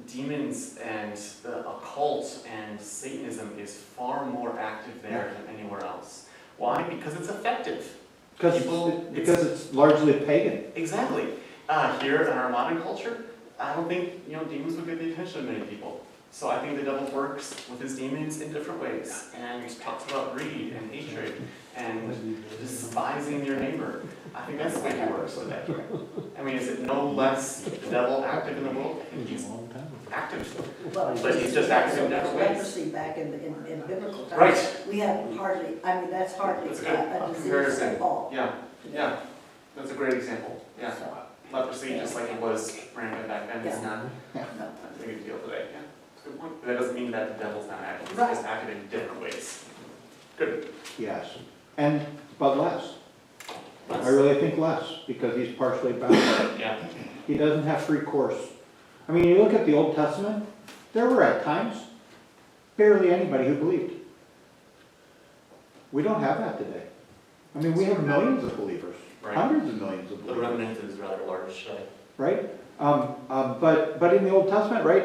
demons and the occult and Satanism is far more active there than anywhere else. Why? Because it's effective. Because it's largely pagan. Exactly. Here in our modern culture, I don't think demons would get the attention of many people. So I think the devil works with his demons in different ways, and talks about greed and hatred and despising your neighbor. I think that's the way he works today. I mean, is it no less the devil active in the world? I think he's active. Well, But he's just active in different ways. leprosy back in biblical times. Right. We have hardly, that's hardly That's a a good disease comparison. at all. Yeah. That's a great example. Yeah. So, Leprosy, just like it was rampant back then, it's not no. a big deal today. Yeah. That's a good point. But that doesn't mean that the devil's not active. He's Right. just active in different ways. Good. Yes. But less. I Less. really think less, because he's partially bound. Yeah. He doesn't have free course. I mean, you look at the Old Testament, there were at times barely anybody who believed. We don't have that today. I mean, we have millions of believers, Right. hundreds of millions of The believers, remnant is rather large today. right? But in the Old Testament, right,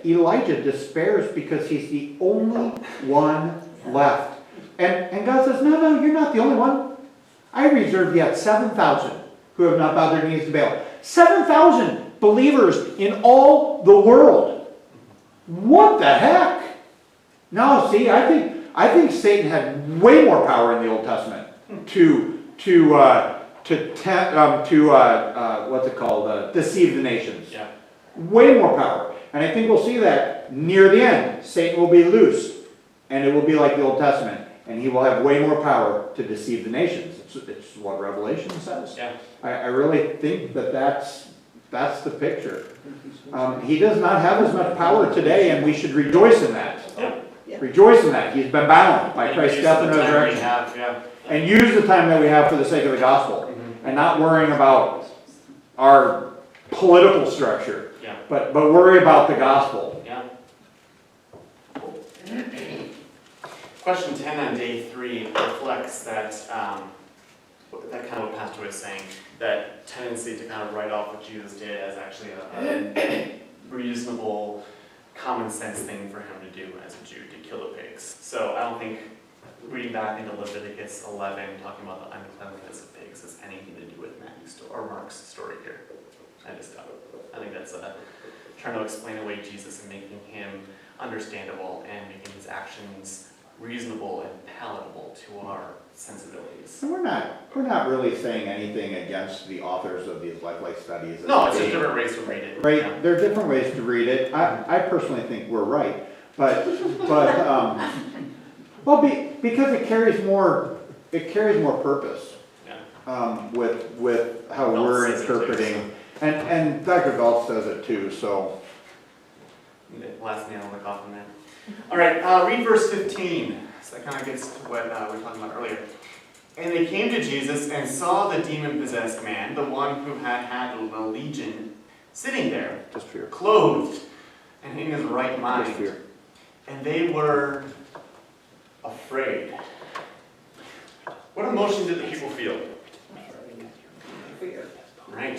Elijah despairs because he's the only one left. And God says, no, you're not the only one. I reserve yet 7,000 who have not bowed their knees to Baal. 7,000 believers in all the world. What the heck? No, see, I think Satan had way more power in the Old Testament deceive the nations. Yeah. Way more power. And I think we'll see that near the end. Satan will be loosed, and it will be like the Old Testament, and he will have way more power to deceive the nations. It's what Revelation says. Yeah. I really think that's the picture. He does not have as much power today, and we should rejoice in that. Yeah. Rejoice in that. He's been bound by Christ's Use death and the time we resurrection. have, yeah. And use the time that we have for the sake of the gospel, and not worrying about our political structure, Yeah. but worry about the gospel. Yeah. Question 10 on day 3 reflects that, that kind of what Pastor was saying, that tendency to kind of write off what Jesus did as actually a reasonable, common sense thing for him to do as a Jew, to kill the pigs. So I don't think reading back into Leviticus 11, talking about the uncleanliness of pigs, has anything to do with Matthew's or Mark's story here. I just don't. I think that's trying to explain away Jesus and making him understandable and making his actions reasonable and palatable to our sensibilities. And we're not really saying anything against the authors of these LifeLight studies. No, it's just different ways to read it. Right, Yeah. there are different ways to read it. I personally think we're right, but because it carries more purpose. Yeah. With how Galt we're says it too, interpreting, and Dr. Galt says it too. So Last nail in the coffin there. All right, read verse 15. So that kind of gets to what we were talking about earlier. And they came to Jesus and saw the demon-possessed man, the one who had had a legion, sitting there, just fear, clothed and in his right mind. just fear. And they were afraid. What emotion did the people feel? Fear. Right.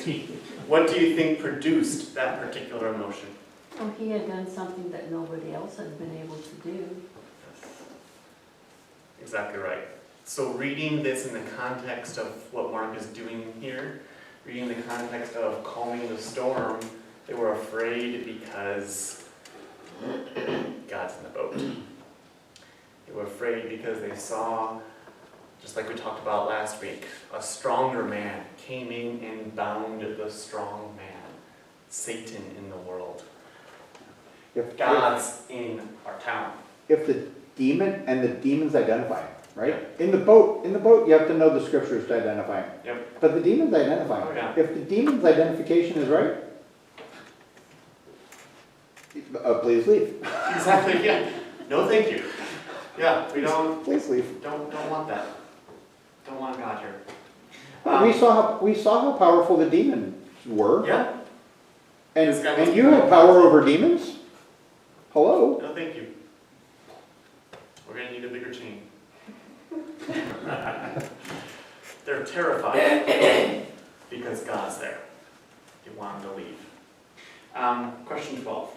What do you think produced that particular emotion? Well, he had done something that nobody else had been able to do. Exactly right. So reading this in the context of what Mark is doing here, reading the context of calming the storm, they were afraid because God's in the boat. They were afraid because they saw, just like we talked about last week, a stronger man came in and bound the strong man, Satan in the world. If God's in our town. if the demon and the demons identify him, right? In the boat, you have to know the scriptures to identify him. Yep. But the demons identify him. Oh, yeah. If the demon's identification is right, please leave. Exactly, yeah. No, thank you. Yeah, we don't Please leave. want that. Don't want God here. We saw how powerful the demons were. Yeah. This guy must And be you have power over demons? Hello? No, thank you. We're gonna need a bigger chain. They're terrified because God's there. They want them to leave. Question 12.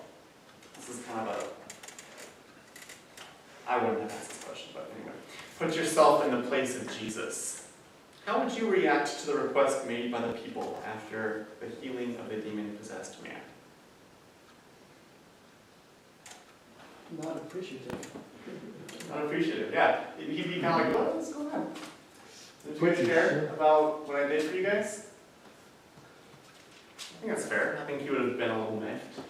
This is kind of I wouldn't have asked this question, but anyway. Put yourself in the place of Jesus. How would you react to the request made by the people after the healing of the demon-possessed man? Not appreciative. Not appreciative, yeah. He'd be kind of like, what's going on? Did you guys care about what I did for you guys? I think that's fair. I think he would have been a little miffed.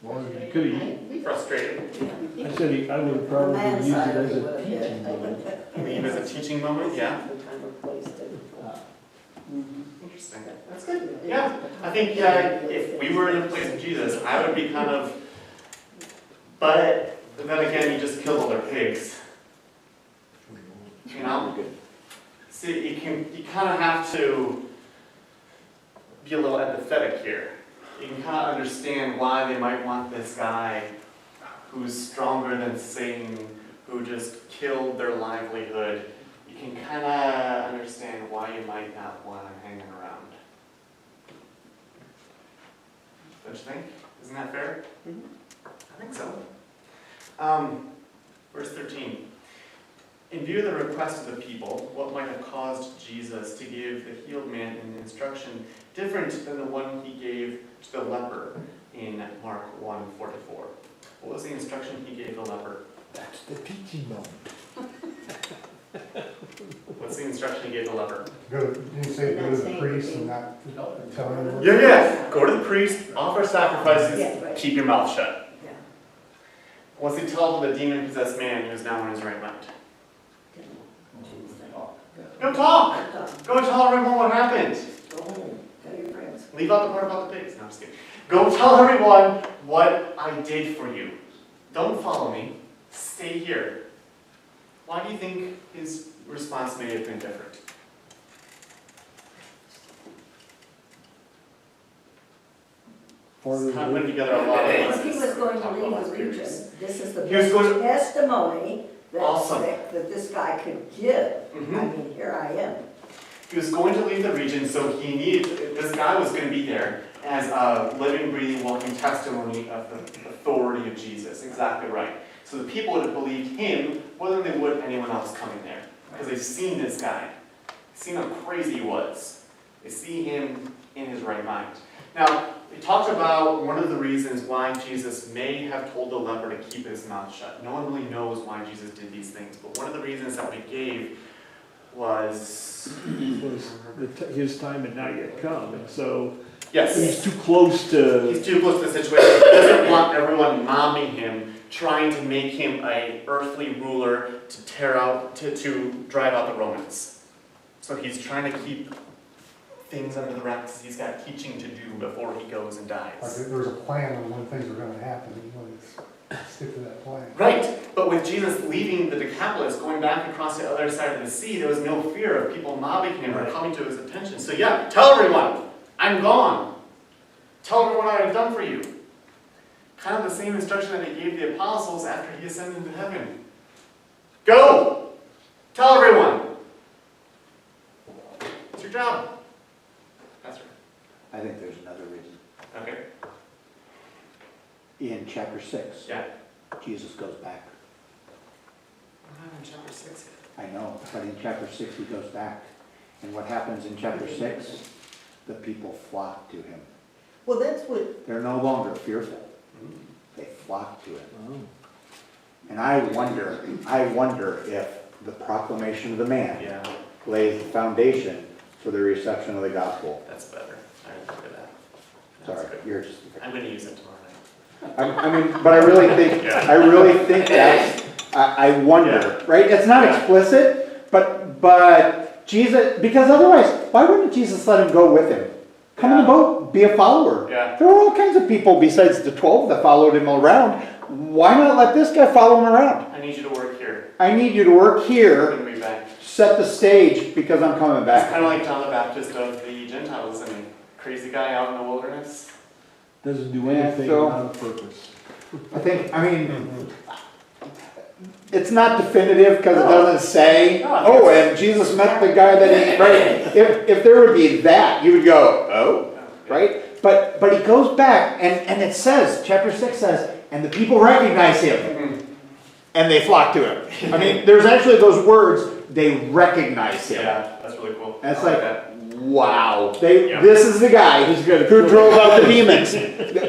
Well, you could have, Frustrated. I said I would have probably used it as a teaching moment. Maybe as a teaching moment, yeah. Interesting. That's good. Yeah. I think if we were in the place of Jesus, I would be kind of, but then again, you just killed all their pigs. You know? See, you kind of have to be a little empathetic here. You can kind of understand why they might want this guy who's stronger than Satan, who just killed their livelihood. You can kind of understand why you might not want him hanging around. don't you think? Isn't that fair? Mhm. I think so. Verse 13. In view of the request of the people, what might have caused Jesus to give the healed man an instruction different than the one he gave to the leper in Mark 1:44? What was the instruction he gave the leper? That's the teaching moment. What's the instruction he gave the leper? Didn't you say go to the priest and not tell him? Yeah. Go to the priest, offer sacrifices, Yeah, right. keep your mouth shut. Yeah. What's he tell the demon-possessed man who is now in his right mind? Go talk! Go tell everyone what happened. Go home, tell your friends. Leave out the part about the pigs. No, I'm just kidding. Go tell everyone what I did for you. Don't follow me. Stay here. Why do you think his response may have been different? It's kind of putting together a lot of Because he lessons. was going to Talk about leave last the periods. region. This is the He was best going to- testimony that, Awesome. that this guy could give. Mhm. I mean, here I am. He was going to leave the region, so he needed, this guy was going to be there as a living, breathing, walking testimony of the authority of Jesus. Exactly right. So the people would have believed him more than they would anyone else coming there. Because they've seen this guy. Seen how crazy he was. They see him in his right mind. Now, we talked about one of the reasons why Jesus may have told the leper to keep his mouth shut. No one really knows why Jesus did these things, but one of the reasons that we gave was... His time had not yet come, and so Yes. he's too close to. He's too close to the situation. He doesn't want everyone mobbing him, trying to make him an earthly ruler to tear out, to drive out the Romans. So he's trying to keep things under the wraps. He's got teaching to do before he goes and Like dies. there was a plan on when things were gonna happen, you want to stick to that plan. Right, but with Jesus leaving the Decapolis, going back across the other side of the sea, there was no fear of people mobbing him or Right. coming to his attention. So yeah, tell everyone, I'm gone. Tell everyone what I've done for you. Kind of the same instruction that he gave the apostles after he ascended to heaven. Go! Tell everyone. It's your job. Pastor. I think there's another reason. Okay. In chapter 6, Yeah. Jesus goes back. We're not in chapter 6 yet. I know, but in chapter 6 he goes back. And what happens in chapter 6? The people flock to him. Well, that's what, They're no longer fearful. They flock to him. And I wonder if the proclamation of the man Yeah, lays the foundation for the reception of the gospel. that's better. I didn't look at that. That's Sorry, good. you're just. I'm going to use it tomorrow night. I mean, but I really think that's, I wonder, right? It's not explicit, but Jesus, because otherwise, why wouldn't Jesus let him go with him? Come in the boat, be a follower. Yeah. There were all kinds of people besides the 12 that followed him around. Why not let this guy follow him around? I need you to work here. I need you to work I'm here, going to be back. set the stage, because I'm coming It's back. kind of like John the Baptist of the Gentiles. I mean, crazy guy out in the wilderness. Doesn't do Yeah, anything so- without a purpose. It's not definitive because it doesn't say, No, oh, and Jesus met the guy that he, right? If there would be that, you would go, oh, right? But he goes back and it says, chapter 6 says, and the people recognize him Mhm. and they flock to him. I mean, there's actually those words, they recognize him. Yeah, that's really cool. And it's I like like, that. wow, Yeah. this is the guy He's gonna who drove out the demons,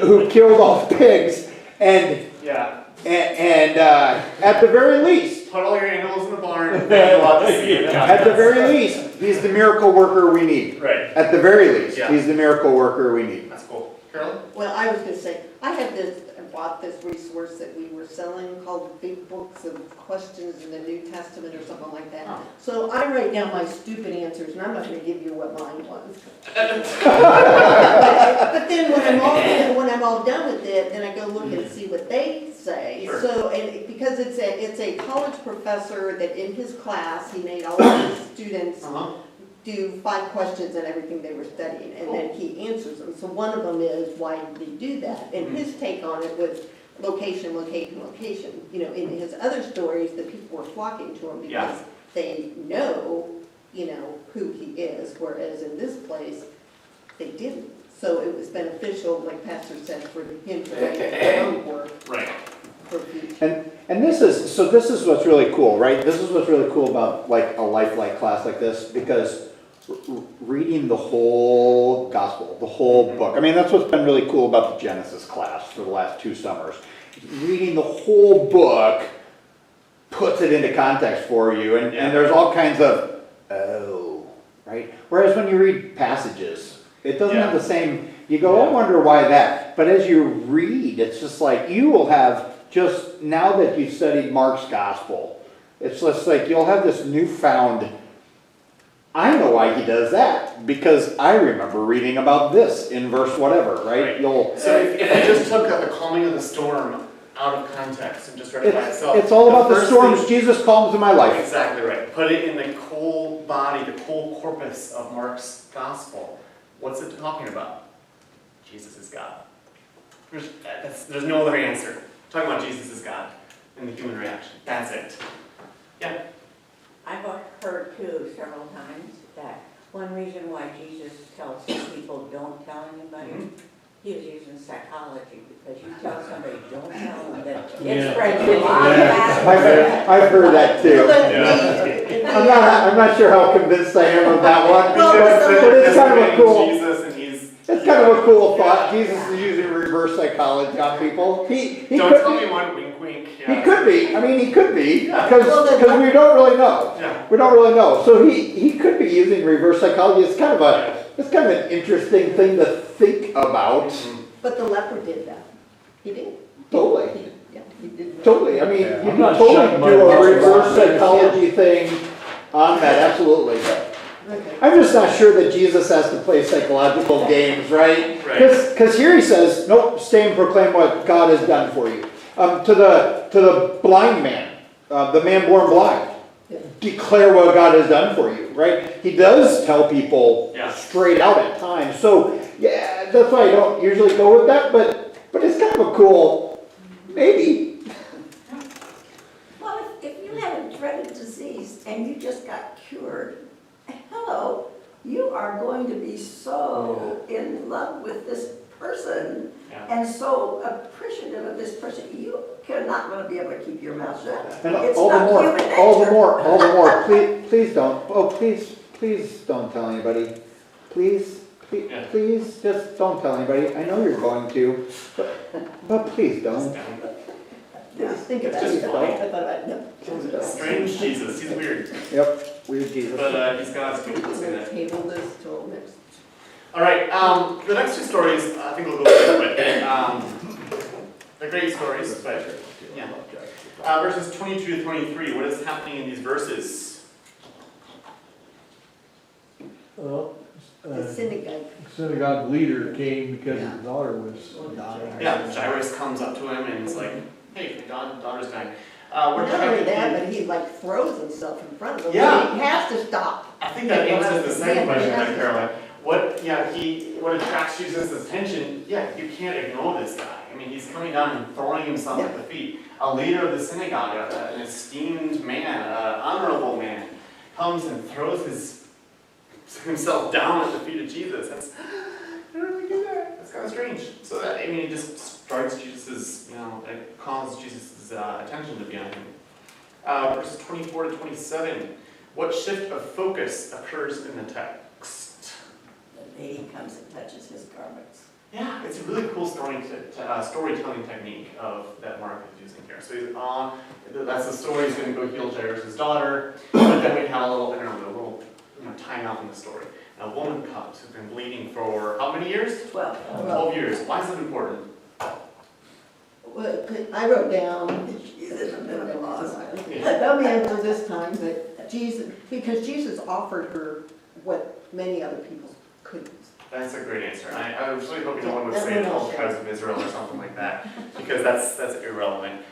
who killed all the pigs, and Yeah. at the very least, Put all your animals in the barn and go out to sea. at the very least, he's the miracle worker we need. Right. At the very least, Yeah. he's the miracle worker we need. That's cool. Carolyn? well, I was gonna say, I had this, I bought this resource that we were selling called Big Books of Questions in the New Testament or something like that. Huh. So I write down my stupid answers, and I'm not gonna give you what mine was. But then when I'm all done with it, then I go look and see what they say. Sure. So, and because it's a college professor that in his class, he made all of his students Uh-huh. do 5 questions on everything they were studying, and then he answers them. So one of them is, why did they do that? And his take on it was location, location, location. You know, in his other stories, the people were flocking to him Yeah. because they know, who he is, whereas in this place, they didn't. So it was beneficial, like Pastor said, for him to write his own work Right. for future. And this is what's really cool, right? This is what's really cool about like a LifeLight class like this, because reading the whole gospel, the whole book. I mean, that's what's been really cool about the Genesis class for the last 2 summers. Reading the whole book puts it into context for you, and there's all kinds of, oh, right? Whereas when you read passages, it doesn't have the same, you go, I wonder why that. But as you read, it's just like, you will have just, now that you've studied Mark's gospel, it's just like you'll have this newfound, I know why he does that, because I remember reading about this in verse whatever, right? You'll, So if you just took the calming of the storm out of context and just read it by itself. it's all about the first storms thing- Jesus calms in my life. Exactly right. Put it in the whole body, the whole corpus of Mark's gospel. What's it talking about? Jesus is God. There's no other answer. Talking about Jesus is God and the human reaction. That's it. Yeah. I've heard too several times that one reason why Jesus tells some people don't tell anybody, he was using psychology, because you tell somebody don't tell them that it spreads a lot faster. I've heard that too. I'm not sure how convinced I am of that one, but it's kind of a cool, Jesus and he's. it's kind of a cool thought. Jesus is using reverse psychology on people. He Don't could tell be, me one, wink, wink. he Yeah. could be. I mean, he could be, Yeah. because we don't really know. Yeah. We don't really know. So he could be using reverse psychology. It's kind of an interesting thing to think about. But the leper did that. He did. Totally. Yeah, he did. Totally. I mean, Yeah, you I'm can not totally shutting my do a mouth reverse about this. psychology thing on that. Absolutely. Okay. I'm just not sure that Jesus has to play psychological games, right? Right. Because here he says, nope, stay and proclaim what God has done for you. To the blind man, the man born blind, declare what God has done for you, right? He does tell people straight out at times. So, yeah, that's why I don't usually go with that, but it's kind of a cool, maybe. Well, if you have a dreaded disease and you just got cured, hello, you are going to be so in love with this person and so appreciative of this person, you cannot going to be able to keep your mouth shut. And It's all the not more, human nature. all the more, please don't, please don't tell anybody. Please, just don't tell anybody. I know you're going to, but please don't. Just think about Just it. I thought about no. Strange Jesus. He's weird. Yep, weird Jesus. But he's God's people. We're gonna table this till next. All right. The next 2 stories, I think we'll go pretty quick. They're great stories, but yeah. Verses 22 to 23. What is happening in these verses? Well, The synagogue. synagogue leader came because his daughter was dying. Yeah, Jairus comes up to him and is like, "Hey, your daughter's dying." Not We're only trying that, to. but he like throws himself in front of them. Yeah. He has to stop. I think that answers the second question, Yeah. then, Caroline. What attracts Jesus' attention? Yeah, you can't ignore this guy. I mean, he's coming down and throwing himself at the feet. A leader of the synagogue, an esteemed man, an honorable man, comes and throws himself down at the feet of Jesus. That's, how did we do that? That's kind of strange. So that, I mean, it just strikes Jesus's, it calls Jesus's attention to be on him. Verses 24 to 27. What shift of focus occurs in the text? The lady comes and touches his garments. Yeah, it's a really cool storytelling technique that Mark is using here. So he's on, that's the story, he's going to go heal Jairus' daughter, but then we have a little time out in the story. And a woman comes who's been bleeding for how many years? 12. 12 years. Why is that important? Well, I wrote down, She's in the menopause. let me answer this time, but because Jesus offered her what many other people couldn't. That's a great answer. I was really hoping no one would say 12 tribes of Israel or something like that, because that's irrelevant.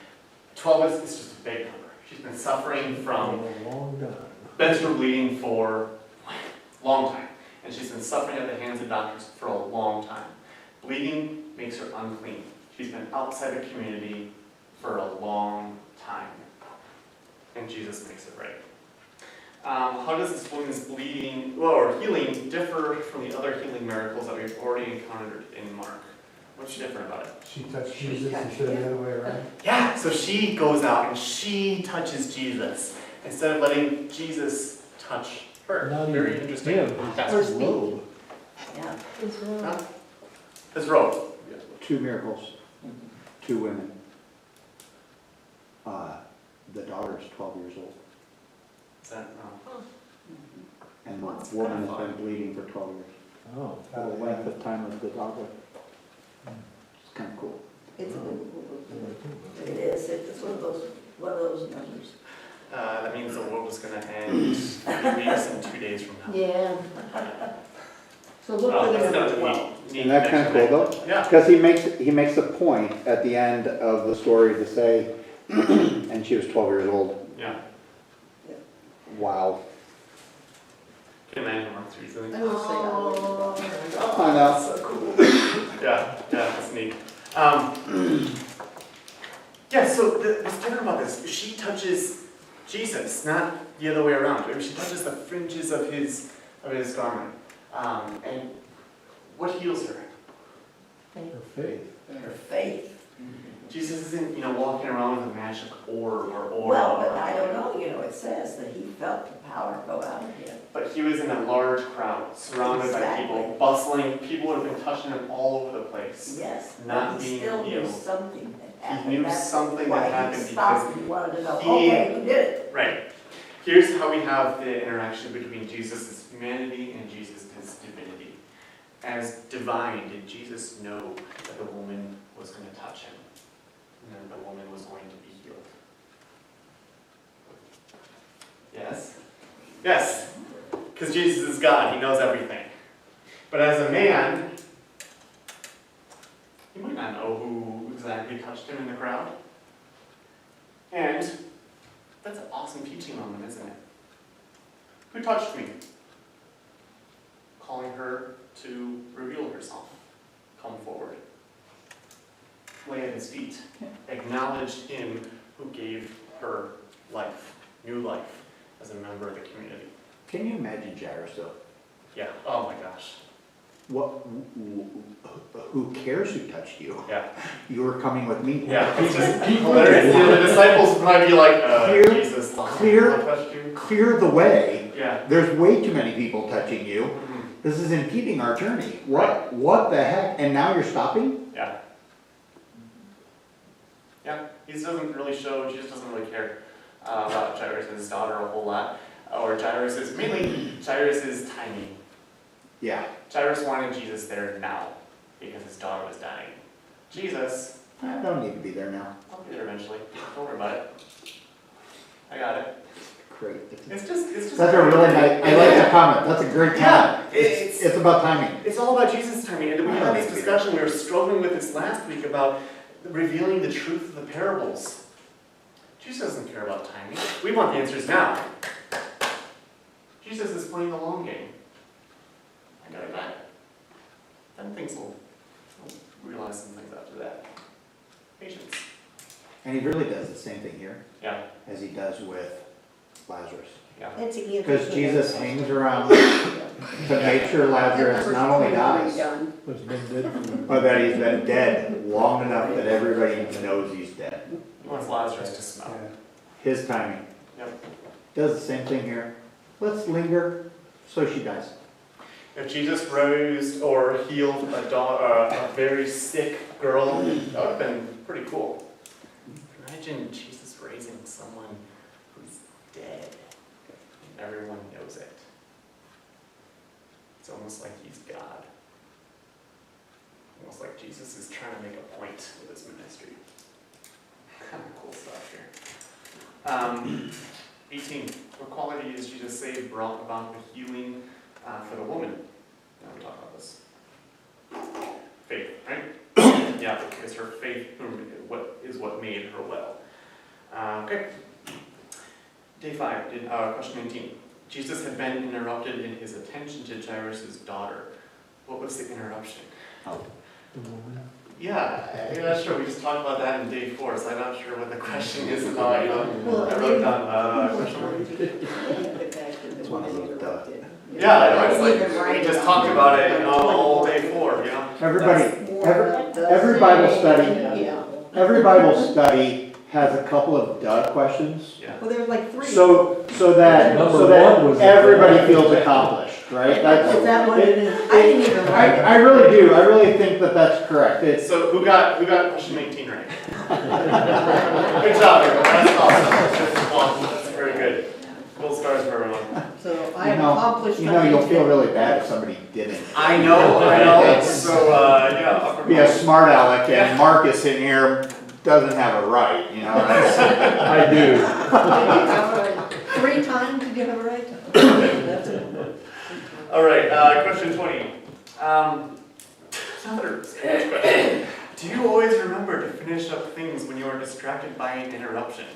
12 is just a big number. She's been suffering from A long time. menstrual bleeding for a long time, and she's been suffering at the hands of doctors for a long time. Bleeding makes her unclean. She's been outside the community for a long time, and Jesus makes it right. How does this woman's bleeding, or healing, differ from the other healing miracles that we've already encountered in Mark? What's different about it? She touched Jesus instead of the other way around. Yeah, so she goes out and she touches Jesus instead of letting Jesus touch her. Not Very even interesting. him. That's His robe. Yeah. It's wrong. Huh? His robe. 2 miracles, 2 women. The daughter's 12 years old, Is that, and the That's woman kinda has been bleeding for 12 years. Oh. For the length of time of the daughter. It's kind of cool. It's a good book. It is, it's one of those numbers. that means the world is going to end 3 weeks and 2 days from now. Yeah. So look Oh, for the that's number not 12. neat Isn't that kind of cool though? Yeah. Because he makes a point at the end of the story to say, and she was 12 years old. Yeah. Wow. Can you imagine Mark 3 something? I will say I Oh, I know. that's so cool. yeah, that's neat. Yeah, so what's different about this? She touches Jesus, not the other way around. I mean, she touches the fringes of his garment. And what heals her? Her faith. Her faith. Jesus isn't, walking around with a magic orb or aura. Well, but I don't know, it says that he felt the power go out of him. But he was in a large crowd, surrounded by people, Exactly. bustling. People would have been touching him all over the place. Yes, Not but he being still knew healed. something that happened. knew That's something why that he happened stopped. because He wanted to know, he- okay, who did it? Right. Here's how we have the interaction between Jesus' humanity and Jesus' divinity. As divine, did Jesus know that the woman was going to touch him? And then the woman was going to be healed? Yes? Yes. Because Jesus is God. He knows everything. But as a man, he might not know who exactly touched him in the crowd. And that's an awesome teaching moment, isn't it? Who touched me? Calling her to reveal herself. Come forward. Lay at his feet. Acknowledge him who gave her life, new life, as a member of the community. Can you imagine Jairus though? Yeah. Oh my gosh. Who cares who touched you? Yeah. You were coming with me. Yeah. It's just hilarious. The disciples would probably be like, Clear- Jesus, clear- I touched you. Clear the way. Yeah. There's way too many people touching you. Mhm. This is impeding our journey. What the heck? And now you're stopping? Yeah. Yeah, Jesus doesn't really care about Jairus' daughter a whole lot, or mainly Jairus' timing. Yeah. Jairus wanted Jesus there now, because his daughter was dying. Jesus, I don't need to be there now. I'll be there eventually, don't worry about it. I got it. Great. It's just. That's a really nice, I like that comment. That's a great Yeah, comment. It's about timing. It's all about Jesus' timing, and we had this discussion, we were struggling with this last week about revealing the truth of the parables. Jesus doesn't care about timing. We want the answers now. Jesus is playing the long game. I got it back. Then things will realize some things after that. Patience. And he really does the same thing here Yeah, as he does with Lazarus. yeah. It's a gift. Because Jesus hangs around to make sure Lazarus not only dies, But it's been dead for but that he's been dead long enough that everybody knows he's dead. He wants Lazarus to smell. Yeah. His timing. Yep. Does the same thing here. Let's linger so she dies. If Jesus rose or healed a very sick girl, that would have been pretty cool. Imagine Jesus raising someone who's dead, and everyone knows it. It's almost like he's God. Almost like Jesus is trying to make a point with his ministry. Kind of cool stuff here. 18. What qualities Jesus saved brought about the healing for the woman? Now we talk about this. Faith, right? Yeah, because her faith is what made her well. Okay. Day 5, question 19. Jesus had been interrupted in his attention to Jairus' daughter. What was the interruption? Oh. the woman. Yeah, I'm not sure. We just talked about that in day 4, so I'm not sure what the question is about. Well, I wrote down question mark. It's one of those, Yeah, it's like, we just talked about it, all day 4, you know? every Bible study, Yeah. every Bible study has a couple of duh questions. Yeah. Well, there was like 3. So Number one was that everybody feels accomplished, right? Is That's, that what it is? I didn't even write it. I really do, I really think that that's correct. It's, So who got question 18 right? Good job, everyone. That's awesome. That's very good. Gold stars for everyone. So I have accomplished. you'll feel really bad if somebody didn't. I know. So, yeah. upper Be a bound. smart aleck, and Marcus in here doesn't have it right, you know? I do. 3 times did you have it right? That's it. All right, question 20. Another question. Do you always remember to finish up things when you are distracted by an interruption?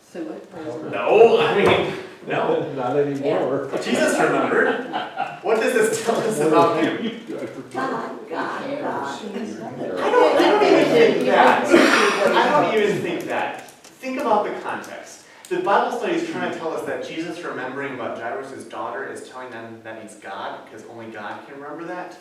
So what? No, I mean, no. Not anymore. Jesus remembered. What does this tell us about him? God. I don't even think that. I don't even think that. Think about the context. The Bible study is trying to tell us that Jesus remembering about Jairus' daughter is telling them that he's God, because only God can remember that.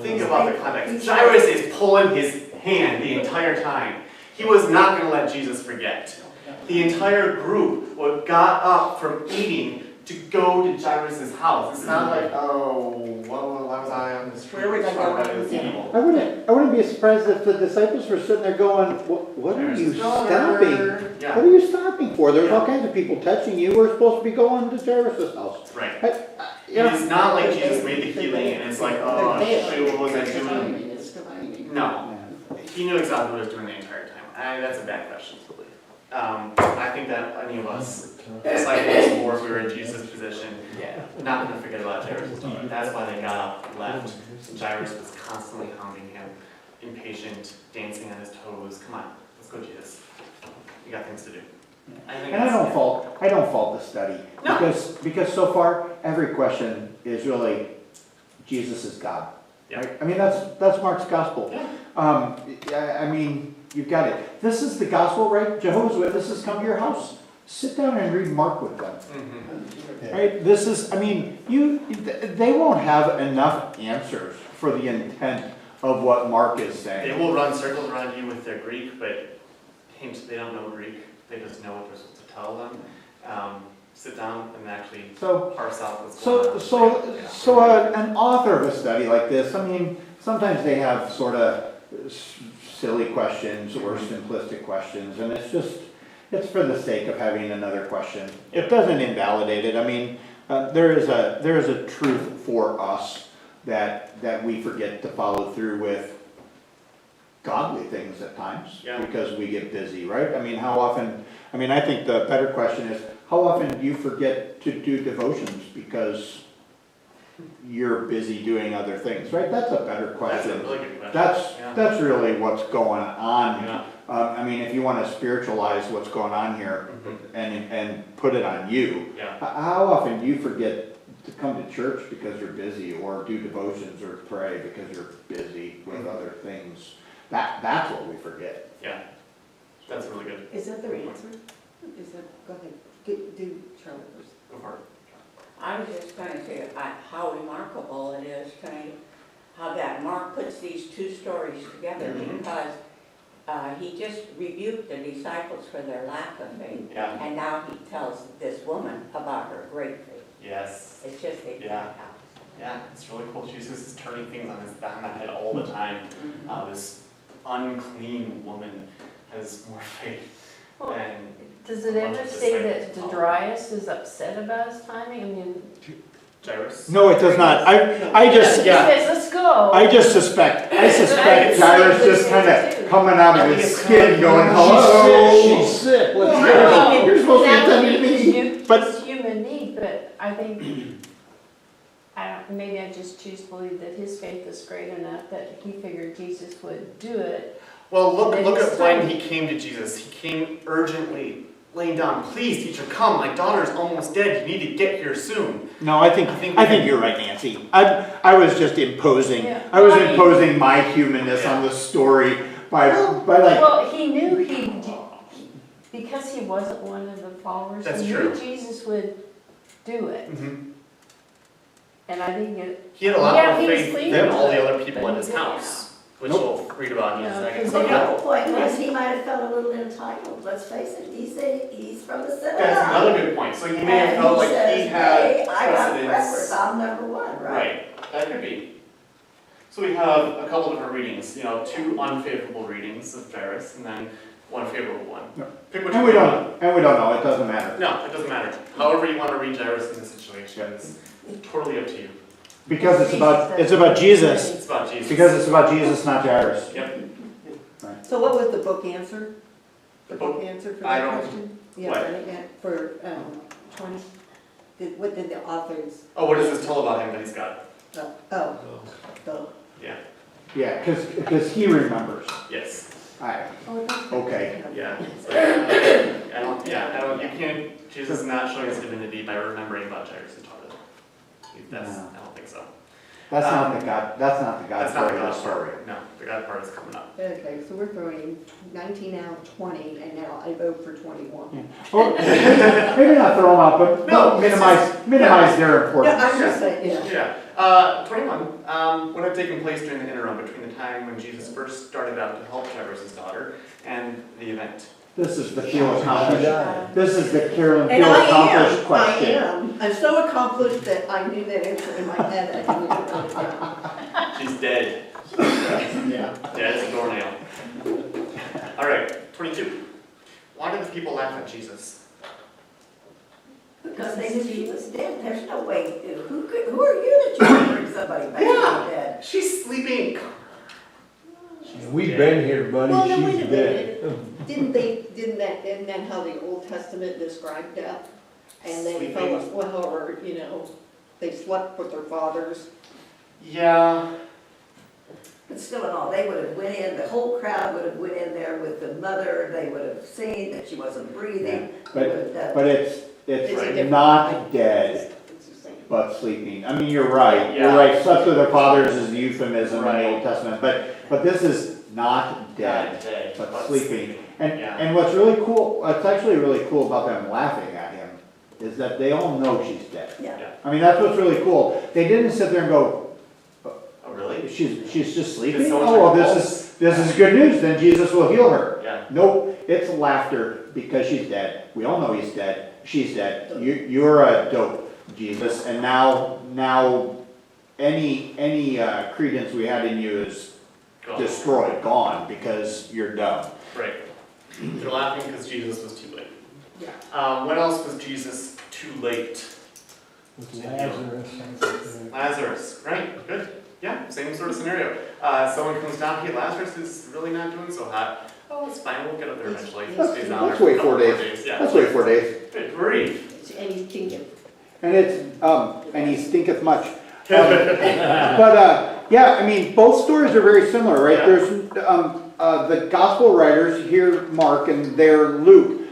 Think about the context. Jairus is pulling his hand the entire time. He was not going to let Jesus forget. The entire group got up from eating to go to Jairus' house. It's not like, oh, well, why was I on the street? Where was I going? surrounded by people? I wouldn't be surprised if the disciples were sitting there going, what are you stopping? Yeah, What are you stopping for? There's all kinds of people touching you. We're supposed to be going to Jairus' house. right. Yeah. It's not like Jesus made the healing and it's like, oh, shoot, what was I doing? No. He knew exactly what he was doing the entire time. That's a bad question. I think that any of us, disciples, or if we were in Jesus' position, not going to forget about Jairus' daughter. That's why they got up, left. Jairus was constantly hounding him, impatient, dancing on his toes. Come on, let's go, Jesus. You got things to do. And I don't fault the study. No. Because so far, every question is really, Jesus is God. Yeah. Right? I mean, that's Mark's gospel. Yeah. I mean, you've got it. This is the gospel, right? Jehovah's Witnesses come to your house. Sit down and read Mark with them. Mm-hmm. Right? This is, I mean, they won't have enough answers for the intent of what Mark is saying. They will run circles around you with their Greek, but hint, they don't know Greek. They just know what they're supposed to tell them. Sit down and actually parse out what's going on. So an author of a study like this, I mean, sometimes they have sort of silly questions or simplistic questions, and it's for the sake of having another question. It doesn't invalidate it. I mean, there is a truth for us that we forget to follow through with godly things at times because we get busy, right? I mean, how often? I mean, I think the better question is, how often do you forget to do devotions because you're busy doing other things, right? That's a better question. That's a really good question. That's really what's going on. Yeah. I mean, if you want to spiritualize what's going on here and put it on you, how often do you forget to come to church because you're busy, or do devotions or pray because you're busy with other things? That's what we forget. Yeah, that's really good. Is that their answer? Is that, go ahead, do Charlotte first. Go for it. I was just going to say how remarkable it is tonight, how that Mark puts these two stories together, because he just rebuked the disciples for their lack of faith, and now he tells this woman about her great faith. Yes. It's just they can't help. Yeah, it's really cool. Jesus is turning things on his head all the time. This unclean woman has more faith than. Does it ever say that Darius is upset about his timing? I mean, Jairus? No, it does not. I just he says, let's go. I suspect Jairus just kind of coming out of his skin, going, "Hello, She's sick. Let's Well, go. You're supposed to be that's attending me." But it's human need, but I think, maybe I just choose to believe that his faith is great enough that he figured Jesus would do it. Well, look at when he came to Jesus. He came urgently, laying down, "Please, teacher, come. My daughter's almost dead. You need to get here soon." no, I think you're right, Nancy. I was just imposing. Yeah. I was imposing my humanness on the story by like. Well, he knew because he wasn't one of the followers. That's he true. knew Jesus would do it. And I think it, He had a lot Yeah, more he was faith pleased than with all the it, other people but in he his didn't. house, which Nope. we'll read about in Yeah, a second. because So, The yeah. whole point was he might have felt a little entitled, let's face it, he's from the synagogue. That's another good point. So he may have And felt like says, he had "Hey, I got precedence. preference, I'm number one, right? Right, that could be. So we have a couple different readings, two unfavorable readings of Jairus and then one favorable one. No. Pick which And one we you want. don't know, it doesn't matter. No, it doesn't matter. However you want to read Jairus in this situation is totally up to you. Because it's about Jesus. It's about Jesus. Because it's about Jesus, not Jairus. Yep. So what was the book answer? The The book book- answer for I that don't- question? Yeah, what? for 20? What did the authors, Oh, what does this tell about him that he's got? oh, Yeah. Yeah, because he remembers. Yes. Okay. Yeah. So, you can't, Jesus is not showing his divinity by remembering about Jairus' daughter. That's, No. I don't think so. That's not the God That's not part the of the God story. part. No, the God part is coming up. okay, so we're throwing 19 out, 20, and now I vote for 21. Or maybe not throw them out, but No, minimize their Yeah, importance. I'm just saying, yeah. Yeah. 21 would have taken place during the interim between the time when Jesus first started out to help Jairus' daughter and the event. This is the feel accomplished. This is the Carolyn And feel I accomplished am, question. I'm so accomplished that I knew that answer in my head. I didn't even write it down. She's dead. Yeah. Dead as a doornail. All right, 22. Why did the people laugh at Jesus? Because they knew she was dead, there's no way, who are you to try to bring somebody back from the dead? She's sleeping. We've been here, buddy, Well, no, wait she's a dead. minute. Isn't that how the Old Testament described death? And they Sleeping. fell, well, or, they slept with their fathers. Yeah. But still in all, they would have went in, the whole crowd would have went in there with the mother, they would have seen that she wasn't breathing. They would have done. But It's a it's different- not dead, It's the same. but sleeping. I mean, you're right. You're Yeah. right. Slept with their fathers is a euphemism in the Right. Old Testament. But this is not dead, Not dead, but sleeping. Yeah. And what's really cool, what's actually really cool about them laughing at him is that they all know she's dead. Yeah. I mean, that's what's really cool. They didn't sit there and go, Oh, really? she's just sleeping? Did someone Oh, well, check the this is good news, then Jesus will heal her. Yeah. Nope, it's laughter because she's dead. We all know he's dead. She's dead. You're a dope, Jesus. And now any credence we had in you is Go. destroyed, gone, because you're dumb. Right. They're laughing because Jesus was too late. Yeah. When else was Jesus too late? With Lazarus. Lazarus, right? Good. Yeah, same sort of scenario. Someone comes down, hey, Lazarus is really not doing so hot. Oh, it's fine, we'll get up there eventually. He stays down there Let's for a wait couple 4 more days. Yeah. Let's wait 4 days. Good grief. And he's kingdom. And and he stinketh much. Yeah, I mean, both stories are very similar, right? Yeah. There's, the gospel writers here, Mark and there, Luke,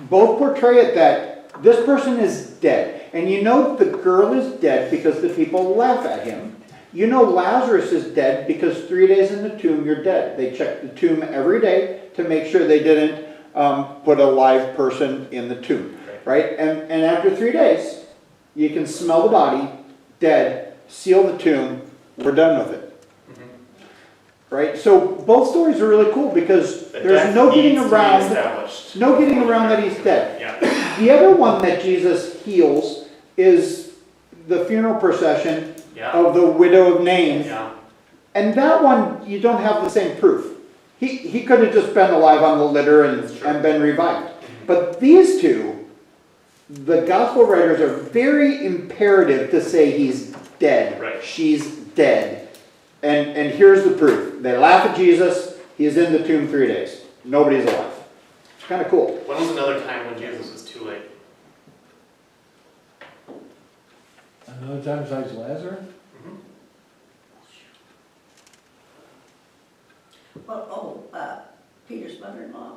both portray it that this person is dead. And you know the girl is dead because the people laugh at him. You know Lazarus is dead because 3 days in the tomb, you're dead. They check the tomb every day to make sure they didn't put a live person in the tomb, right? And after 3 days, you can smell the body, dead, seal the tomb, we're done with it. Right? So both stories are really cool because The there's death no getting needs to be around established. that he's dead. Yeah. The other one that Jesus heals is the funeral procession Yeah. of the widow of Nain. Yeah. And that one, you don't have the same proof. He could have just been alive on the litter and been revived. But these two, the gospel writers are very imperative to say he's dead. Right. She's dead. And here's the proof. They laugh at Jesus. He's in the tomb 3 days. Nobody's alive. It's kind of cool. When was another time when Jesus was too late? Another time besides Lazarus? Well, Peter's mother-in-law?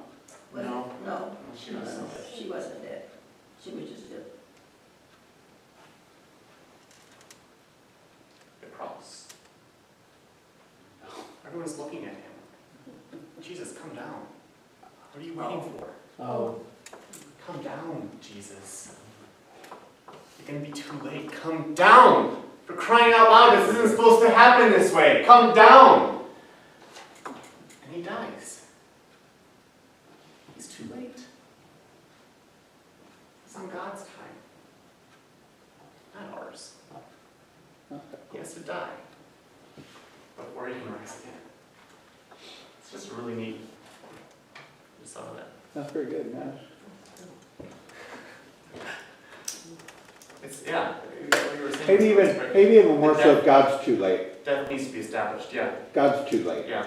Was it? No. No, She was no, she wasn't dead. She was just dead. the cross. Everyone's looking at him. Jesus, come down. What are you waiting for? Oh. Come down, Jesus. gonna be too late. Come down! For crying out loud, this isn't supposed to happen this way. Come down! And he dies. He's too late. It's on God's time, not ours. He has to die before he can rise again. It's just really neat. Just saw that. That's very good, man. It's, yeah, what you were saying. Maybe even more so, God's too late. Death needs to be established, yeah, God's too late. yeah,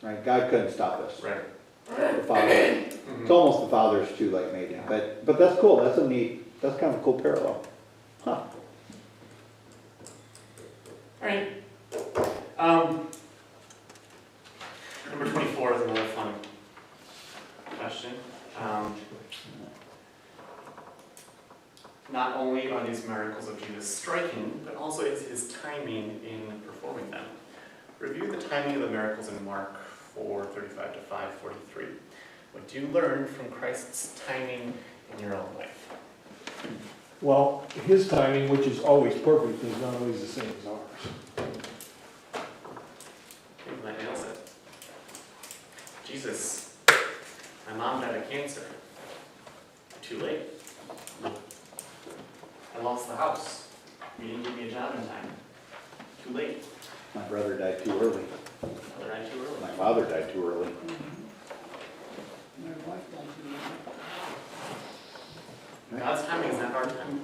Right? God couldn't stop us. right. The Father. It's almost the Father's too late, maybe. But that's cool. That's kind of a cool parallel. Huh. Alright. Number 24 is another fun question. Not only are these miracles of Jesus striking, but also is his timing in performing them. Review the timing of the miracles in Mark 4:35 to 5:43. What do you learn from Christ's timing in your own life? Well, his timing, which is always perfect, is not always the same as ours. Okay, that nails it. Jesus, my mom died of cancer. Too late. I lost the house. You didn't give me a job in time. Too late. My brother died too early. Mother died too early. My father died too early. God's timing is not our time.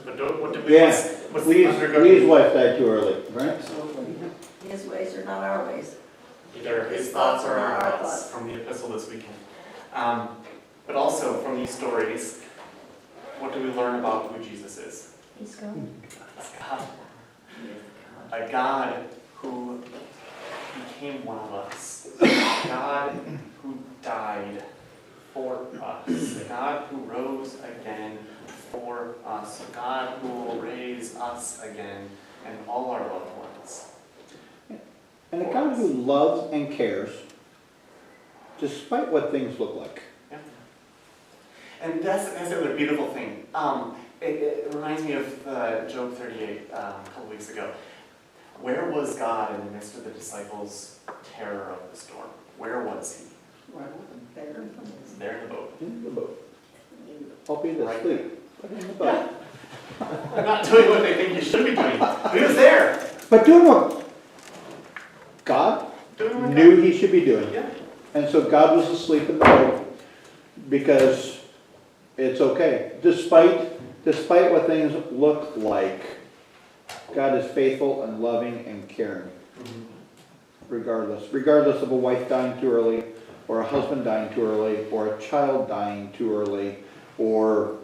But what do we Yeah. what's the Lee's undergirding? wife died too early, right? His ways are not our ways. Either his thoughts or our thoughts from the epistle this weekend. But also from these stories, what do we learn about who Jesus is? He's gone. It's God. A God who became one of us. A God who died for us. A God who rose again for us. A God who will raise us again and all our loved ones. And a God who loves and cares, despite what things look like. Yeah. And that's the other beautiful thing. It reminds me of Job 38 a couple weeks ago. Where was God in the midst of the disciples' terror of the storm? Where was he? There in the boat. In the boat. Albeit Right. asleep, but in the boat. Not doing what they think you should be doing. He was there. But doing what God Doing what knew he should be doing. Yeah. And so God was asleep in the boat because it's okay. Despite what things look like, God is faithful and loving and caring. Regardless of a wife dying too early, or a husband dying too early, or a child dying too early, or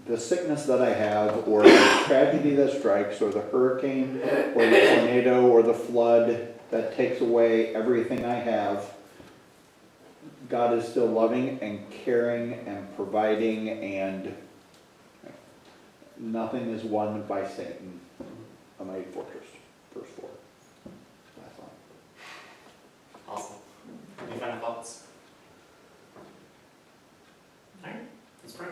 the sickness that I have, or the tragedy that strikes, or the hurricane, or the tornado, or the flood that takes away everything I have. God is still loving and caring and providing, and nothing is won by Satan, a mighty fortress. Verse 4. That's all. Awesome. Any final thoughts? Alright, let's pray.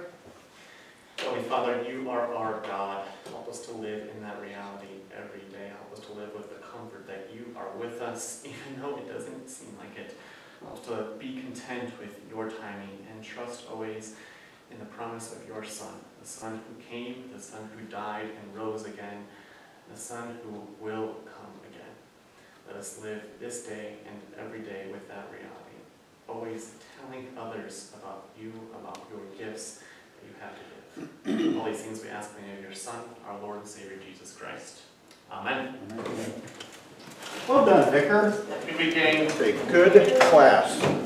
Holy Father, you are our God. Help us to live in that reality every day. Help us to live with the comfort that you are with us, even though it doesn't seem like it. Help us to be content with your timing and trust always in the promise of your Son, the Son who came, the Son who died and rose again, the Son who will come again. Let us live this day and every day with that reality, always telling others about you, about your gifts that you have to give. All these things we ask in the name of your Son, our Lord and Savior, Jesus Christ. Amen. Well done, Vicar. Good week, gang. It's a good class.